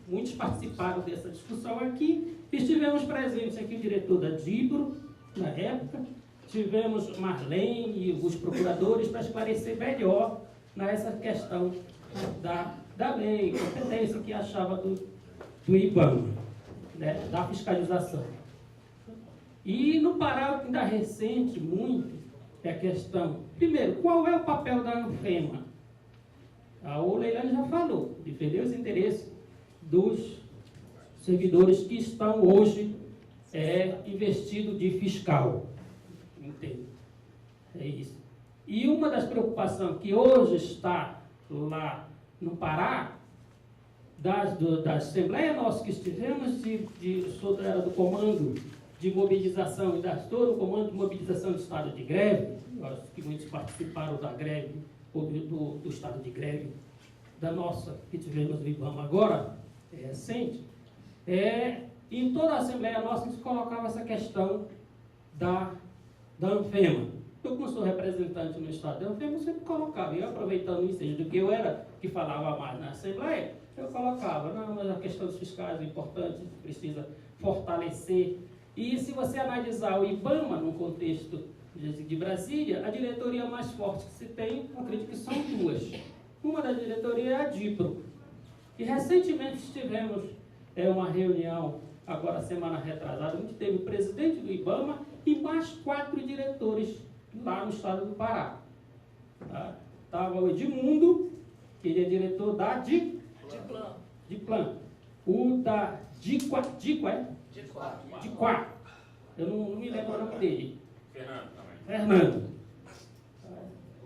muitos participaram dessa discussão aqui. Estivemos presentes aqui o diretor da DIBRO, na época. Tivemos Marlene e os procuradores para esclarecer melhor nessa questão da lei, competência que achava do IBAMA, né, da fiscalização. E no Pará, ainda recente muito, é a questão, primeiro, qual é o papel da ANFEMA? O Leilani já falou, defender os interesses dos servidores que estão hoje investidos de fiscal. Entende? É isso. E uma das preocupações que hoje está lá no Pará, da Assembleia nossa que estivemos, era do Comando de Mobilização, ainda estou no Comando de Mobilização do Estado de Greve, eu acho que muitos participaram da greve, ou do Estado de Greve, da nossa, que tivemos no IBAMA agora, recente, em toda a Assembleia nossa se colocava essa questão da ANFEMA. Eu, como sou representante no Estado da ANFEMA, sempre colocava, e aproveitando isso, do que eu era, que falava mais na Assembleia, eu colocava, não, mas a questão dos fiscais é importante, precisa fortalecer. E se você analisar o IBAMA no contexto de Brasília, a diretoria mais forte que se tem, eu acredito que são duas. Uma da diretoria é a DIPRO. E recentemente tivemos uma reunião, agora semana retrasada, onde teve o presidente do IBAMA e mais 4 diretores lá no estado do Pará. Estava o Edmundo, que ele é diretor da DIPLAN. O da DIQUA, eu não me lembro o nome dele. Fernando.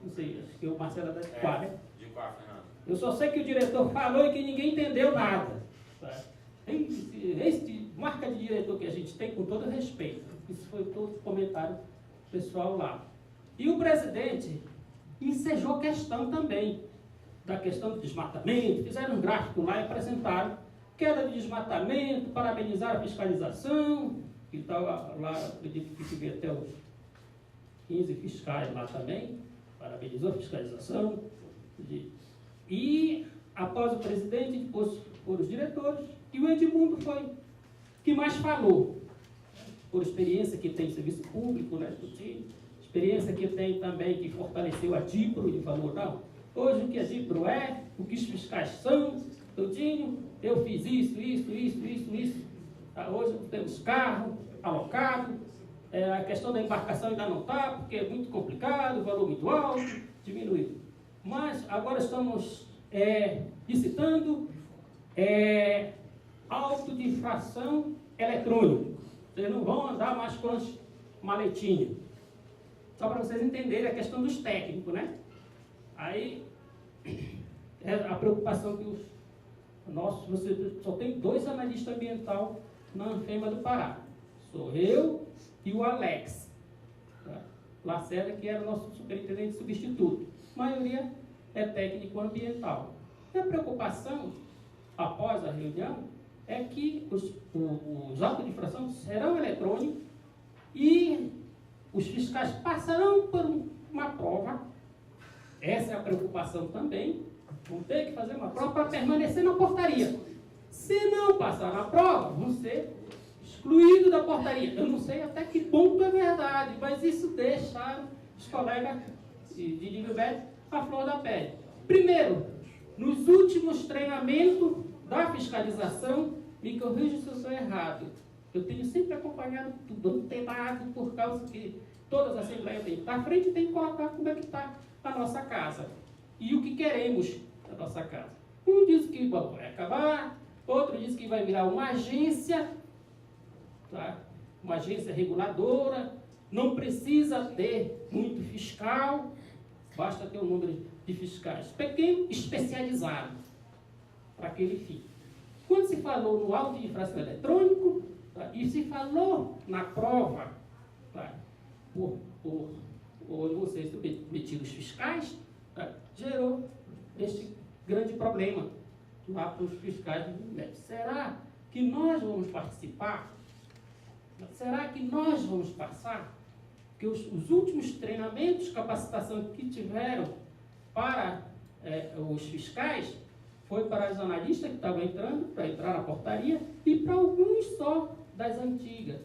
Não sei, acho que o Marcelo é da DIQUA, né? Fernando. Eu só sei que o diretor falou e que ninguém entendeu nada. Esse marca de diretor que a gente tem, com todo respeito, isso foi todo comentário pessoal lá. E o presidente ensejou questão também, da questão do desmatamento, fizeram um gráfico lá e apresentaram queda de desmatamento, parabenizaram a fiscalização, que estava lá, acredito que tive até os 15 fiscais lá também, parabenizou a fiscalização. E após o presidente, depois foram os diretores, e o Edmundo foi que mais falou, por experiência que tem em serviço público, né, experiência que tem também, que fortaleceu a DIPRO, ele falou, não, hoje o que a DIPRO é, o que os fiscais são, eu fiz isso. Hoje temos carro alocado, a questão da embarcação ainda não está, porque é muito complicado, o valor muito alto, diminuiu. Mas agora estamos licitando auto de infração eletrônico. Vocês não vão andar mais com as maletinhas. Só para vocês entenderem a questão dos técnicos, né? Aí, a preocupação que você só tem 2 analistas ambientais na ANFEMA do Pará. Sou eu e o Alex. Lacerda, que era o nosso superintendente substituto. A maioria é técnico ambiental. E a preocupação, após a reunião, é que os autos de infração serão eletrônicos e os fiscais passarão por uma prova. Essa é a preocupação também. Vão ter que fazer uma prova para permanecer na portaria. Se não passar na prova, vão ser excluídos da portaria. Eu não sei até que ponto é verdade, mas isso deixaram os colegas de nível médio a flor da pele. Primeiro, nos últimos treinamentos da fiscalização, me corrija se eu estou errado. Eu tenho sempre acompanhado tudo, antenado, por causa que todas as assembleias têm que estar à frente e tem que colocar como é que está a nossa casa. E o que queremos da nossa casa. Um diz que vai acabar, outro diz que vai virar uma agência, tá? Uma agência reguladora, não precisa ter muito fiscal, basta ter um número de fiscais pequeno, especializado para aquele fim. Quando se falou no auto de infração eletrônico, tá? E se falou na prova, tá? por vocês metidos fiscais, tá? Gerou este grande problema lá para os fiscais do MEC. Será que nós vamos participar? Será que nós vamos passar? Porque os últimos treinamentos, capacitação que tiveram para os fiscais, foi para os analistas que estavam entrando, para entrar na portaria, e para alguns só das antigas.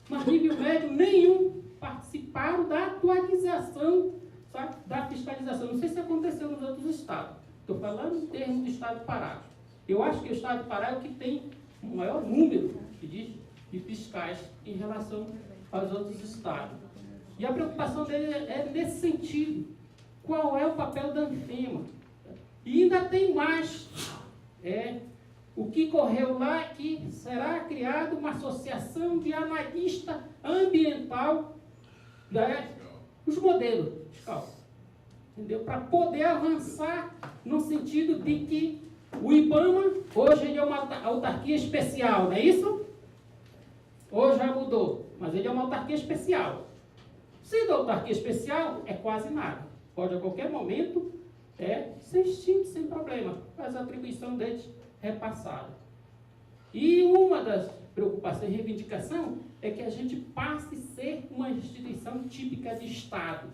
Mas nível médio nenhum participaram da atualização, sabe, da fiscalização. Não sei se aconteceu nos outros estados. Estou falando em termos do estado do Pará. Eu acho que o estado do Pará é o que tem o maior número de fiscais em relação aos outros estados. E a preocupação dele é nesse sentido. Qual é o papel da ANFEMA? E ainda tem mais. O que correu lá é que será criada uma associação de analista ambiental, os modelos, entendeu? Para poder avançar no sentido de que o IBAMA, hoje ele é uma autarquia especial, não é isso? Hoje já mudou, mas ele é uma autarquia especial. Sendo autarquia especial, é quase nada. Pode a qualquer momento ser extinto sem problema, mas a atribuição deles é repassada. E uma das preocupações e reivindicação é que a gente passe a ser uma instituição típica de Estado.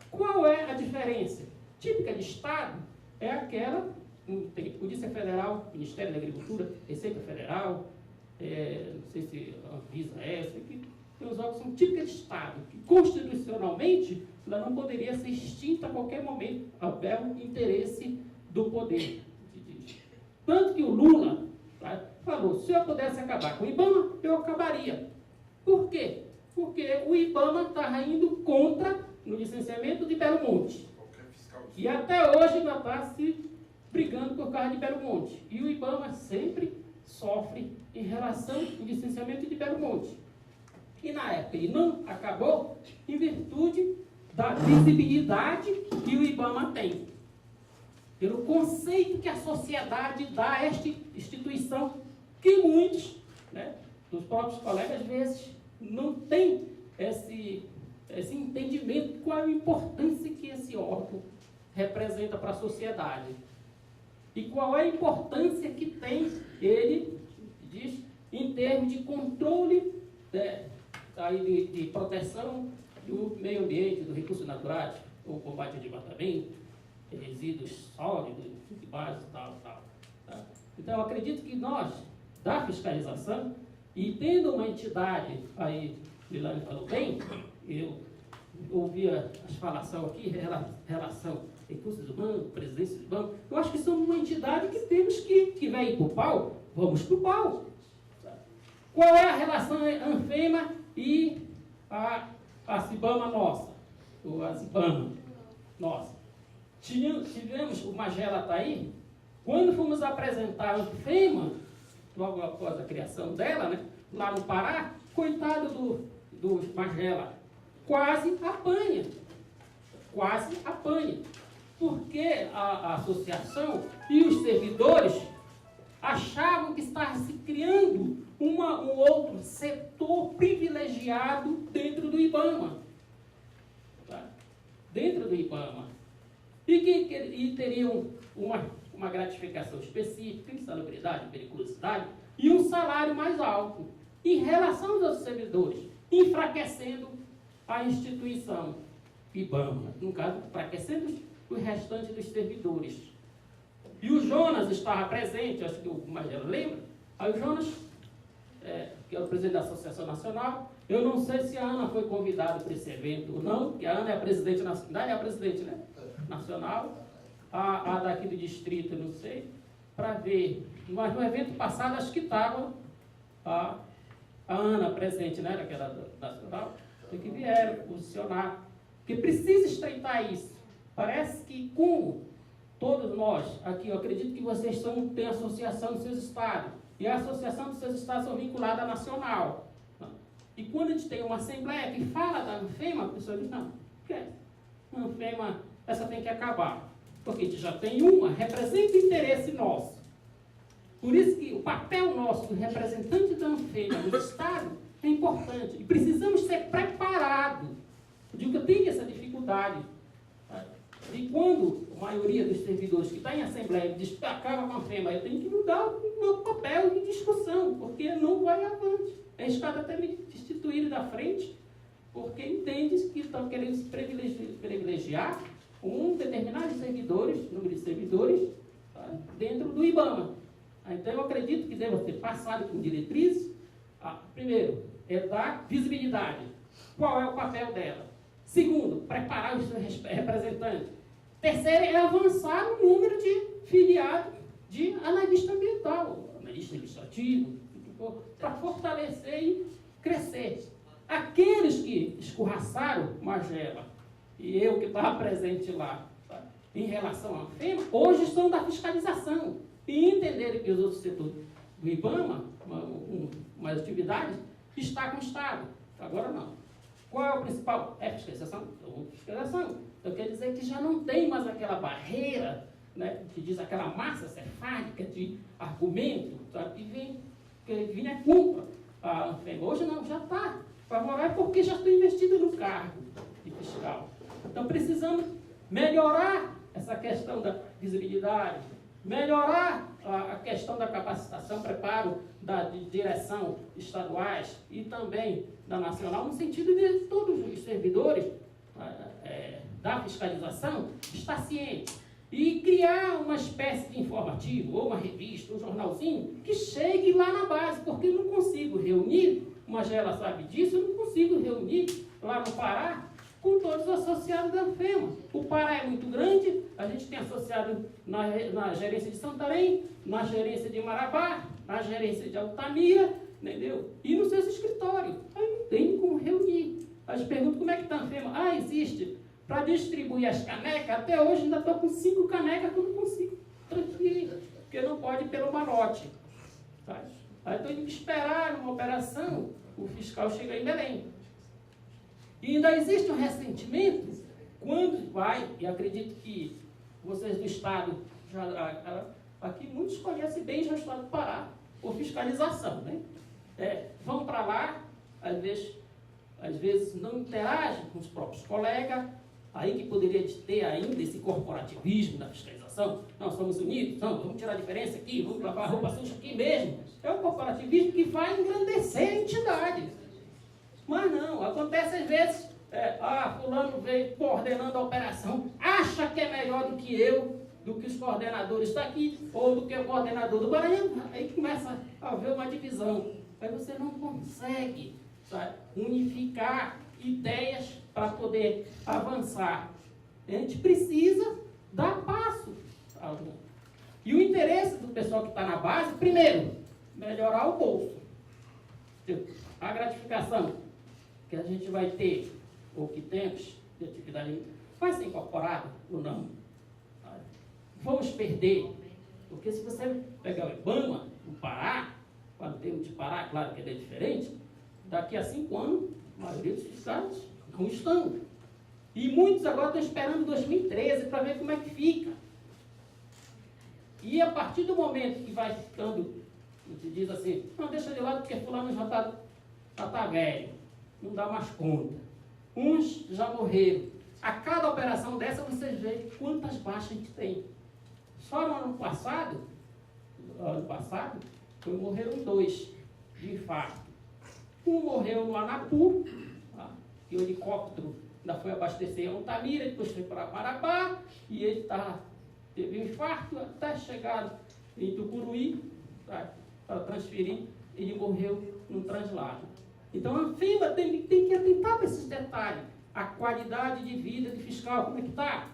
Qual é a diferença? Típica de Estado é aquela, tem Polícia Federal, Ministério da Agricultura, Receita Federal, não sei se a Anvisa essa, que tem os órgãos que são típicas de Estado, que constitucionalmente ela não poderia ser extinta a qualquer momento, ao belo interesse do poder. Tanto que o Lula falou, se eu pudesse acabar com o IBAMA, eu acabaria. Por quê? Porque o IBAMA está indo contra no licenciamento de Belo Monte. E até hoje ainda está se brigando por causa de Belo Monte. E o IBAMA sempre sofre em relação ao licenciamento de Belo Monte. E na época ele não acabou em virtude da visibilidade que o IBAMA tem. Pelo conceito que a sociedade dá a esta instituição, que muitos, dos próprios colegas, às vezes, não têm esse entendimento de qual é a importância que esse órgão representa para a sociedade. E qual é a importância que tem ele, diz, em termos de controle de proteção do meio ambiente, dos recursos naturais, o combate ao desmatamento, resíduos sólidos, de base e tal. Então, eu acredito que nós, da fiscalização, e tendo uma entidade, aí, Lilane falou bem, eu ouvi as falações aqui, relação recursos humanos, presidência do banco, eu acho que somos uma entidade que temos que vai ir para o pau, vamos para o pau. Qual é a relação ANFEMA e a CIBAMA nossa? Ou a CIBAMA nossa? Tivemos, o Magela está aí, quando fomos apresentar a ANFEMA, logo após a criação dela, lá no Pará, coitado do Magela, quase apanha. Porque a associação e os servidores achavam que estava se criando um outro setor privilegiado dentro do IBAMA. Dentro do IBAMA. E teriam uma gratificação específica, insalubridade, periculosidade, e um salário mais alto, em relação aos outros servidores, enfraquecendo a instituição IBAMA, no caso, enfraquecendo os restantes dos servidores. E o Jonas estava presente, acho que o Magela lembra, aí o Jonas, que é o presidente da Associação Nacional, eu não sei se a Ana foi convidada para esse evento ou não, porque a Ana é a presidente nacional, nacional, a daqui do distrito, eu não sei, para ver. Mas no evento passado, acho que estava a Ana presente, daquela nacional, que vieram posicionar, porque precisa estreitar isso. Parece que, como todos nós aqui, eu acredito que vocês têm associação dos seus estados, e a associação dos seus estados são vinculadas à nacional. E quando a gente tem uma assembleia que fala da ANFEMA, a pessoa diz, não, a ANFEMA, essa tem que acabar, porque a gente já tem uma, representa o interesse nosso. Por isso que o papel nosso, do representante da ANFEMA no estado, é importante, e precisamos ser preparados. Eu digo que eu tenho essa dificuldade. E quando a maioria dos servidores que está em assembleia diz que acaba com a FEMA, eu tenho que mudar o meu papel de discussão, porque não vai avante. É arriscado até me destituir da frente, porque entende que estão querendo se privilegiar um determinado número de servidores, tá, dentro do IBAMA. Então, eu acredito que deva ser passado com diretrizes. Primeiro, é dar visibilidade. Qual é o papel dela? Segundo, preparar os seus representantes. Terceiro, é avançar no número de filiados de analista ambiental, analista administrativo, para fortalecer e crescer. Aqueles que escorraçaram Magela, e eu que estava presente lá, tá, em relação à FEMA, hoje estão da fiscalização. E entenderem que os outros setores do IBAMA, umas atividades, está com o Estado. Agora não. Qual é o principal? É fiscalização? Fiscalização. Então quer dizer que já não tem mais aquela barreira, né, que diz aquela massa cefálica de argumento, sabe, que vinha contra a FEMA. Hoje não, já está favorável porque já estou investido no cargo de fiscal. Então precisamos melhorar essa questão da visibilidade, melhorar a questão da capacitação, preparo de direção estaduais e também da nacional, no sentido de todos os servidores da fiscalização estar cientes e criar uma espécie de informativo, ou uma revista, um jornalzinho, que chegue lá na base, porque eu não consigo reunir, Magela sabe disso, eu não consigo reunir lá no Pará com todos os associados da FEMA. O Pará é muito grande, a gente tem associado na gerência de Santarém, na gerência de Marabá, na gerência de Altamira, entendeu? E nos seus escritórios. Aí não tem como reunir. Aí eles perguntam como é que está a FEMA. Existe. Para distribuir as canecas, até hoje ainda estou com 5 canecas que eu não consigo transferir, porque não pode pelo malote. Tá? Aí estou indo esperar uma operação, o fiscal chega em Belém. E ainda existe um ressentimento quando vai, e acredito que vocês do Estado, aqui muitos conhecem bem já o Estado do Pará, por fiscalização, né? Vão para lá, às vezes não interagem com os próprios colegas, aí que poderia ter ainda esse corporativismo da fiscalização. Nós somos unidos, não, vamos tirar a diferença aqui, vamos lavar a roupa suja aqui mesmo. É o corporativismo que vai engrandecer a entidade. Mas não, acontece às vezes, fulano veio coordenando a operação, acha que é melhor do que eu, do que os coordenadores daqui, ou do que o coordenador do Maranhão, aí começa a haver uma divisão. Aí você não consegue, sabe, unificar ideias para poder avançar. A gente precisa dar passo. E o interesse do pessoal que está na base, primeiro, melhorar o bolso. A gratificação que a gente vai ter, ou que temos, de atividade, vai ser incorporada ou não. Vamos perder, porque se você pegar o IBAMA, o Pará, quando temos de Pará, claro que ele é diferente, daqui a 5 anos, a maioria dos fiscais não estão. E muitos agora estão esperando 2013 para ver como é que fica. E a partir do momento que vai ficando, se diz assim, não, deixa de lado porque fulano já está velho, não dá mais conta. Uns já morreram. A cada operação dessa vocês veem quantas baixas a gente tem. Só no ano passado, morreram 2 de infarto. Um morreu no Anapu, que o helicóptero ainda foi abastecer em Altamira, depois foi para Marabá, e ele teve um infarto até chegar em Tucuruí, para transferir, ele morreu no translado. Então a FEMA tem que atentar para esses detalhes. A qualidade de vida de fiscal, como é que está?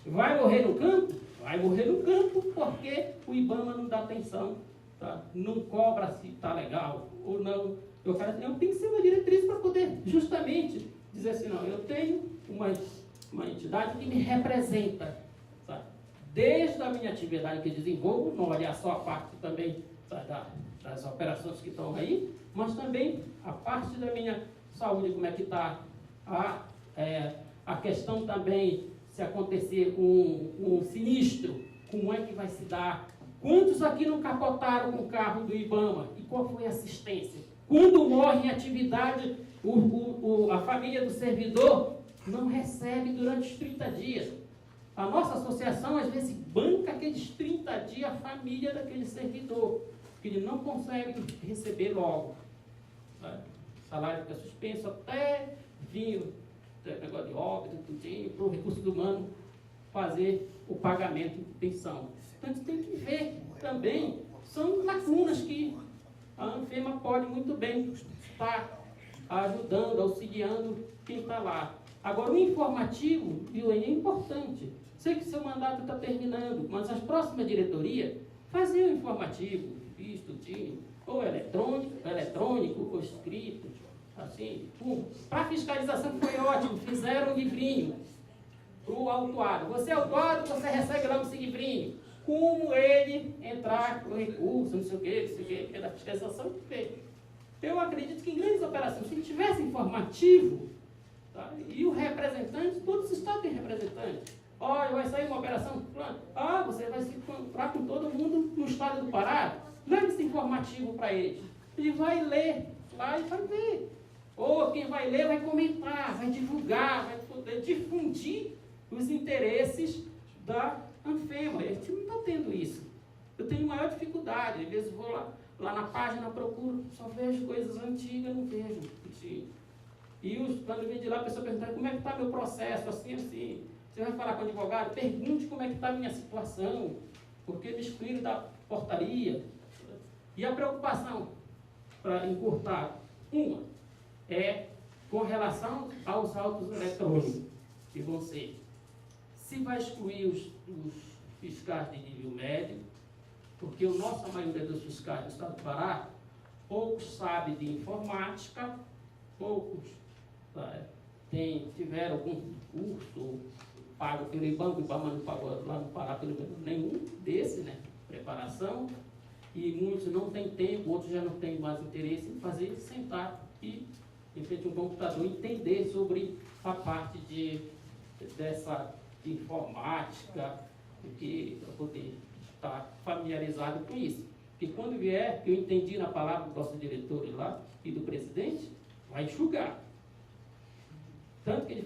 Vai morrer no campo? Vai morrer no campo porque o IBAMA não dá atenção, tá? Não cobra se está legal ou não. Eu tenho que ser uma diretriz para poder justamente dizer assim, não, eu tenho uma entidade que me representa, sabe? Desde a minha atividade que desenvolvo, não olhar só a parte também, sabe, das operações que estão aí, mas também a parte da minha saúde, como é que está, a questão também, se acontecer um sinistro, como é que vai se dar? Quantos aqui não capotaram com o carro do IBAMA? E qual foi a assistência? Quando morre em atividade, a família do servidor não recebe durante os 30 dias. A nossa associação, às vezes, banca aqueles 30 dias a família daquele servidor, que ele não consegue receber logo. Né? O salário fica suspenso até vir o negócio de óbito, tudinho, para o recurso humano fazer o pagamento de pensão. Então, a gente tem que ver também, são lacunas que a Anfema pode muito bem estar ajudando, auxiliando quem está lá. Agora, o informativo, é importante. Sei que seu mandato está terminando, mas as próximas diretorias faziam o informativo, visto, ou eletrônico, ou escrito, assim. Para a fiscalização foi ótimo, fizeram um livrinho para o autuário. Você é autuário, você recebe lá esse livrinho. Como ele entrar com recurso, não sei o que, da fiscalização que fez. Eu acredito que em grandes operações, se tivesse informativo, tá, e o representante, todos os estados têm representante. Olha, vai sair uma operação, você vai se encontrar com todo mundo no estado do Pará, leve esse informativo para ele. Ele vai ler lá e vai ver. Ou quem vai ler vai comentar, vai divulgar, vai poder difundir os interesses da Anfema. A gente não está tendo isso. Eu tenho maior dificuldade. Às vezes vou lá na página, procuro, só vejo coisas antigas, não vejo. E quando vem de lá, a pessoa pergunta, como é que está meu processo, assim. Você vai falar com o advogado, pergunte como é que está a minha situação, porque me excluíram da portaria. E a preocupação, para encurtar, uma, é com relação aos autos eletrônicos, que vão ser, se vai excluir os fiscais de nível médio, porque a nossa maioria dos fiscais do Estado do Pará, poucos sabem de informática, poucos tiveram algum curso pago pelo IBAMA, o IBAMA não pagou lá no Pará pelo menos nenhum desse, né? Preparação, e muitos não têm tempo, outros já não têm mais interesse em fazer, sentar e, em frente a um computador, entender sobre a parte dessa informática, para poder estar familiarizado com isso. Porque quando vier, que eu entendi na palavra do nosso diretor lá e do presidente, vai enxugar. Tanto que ele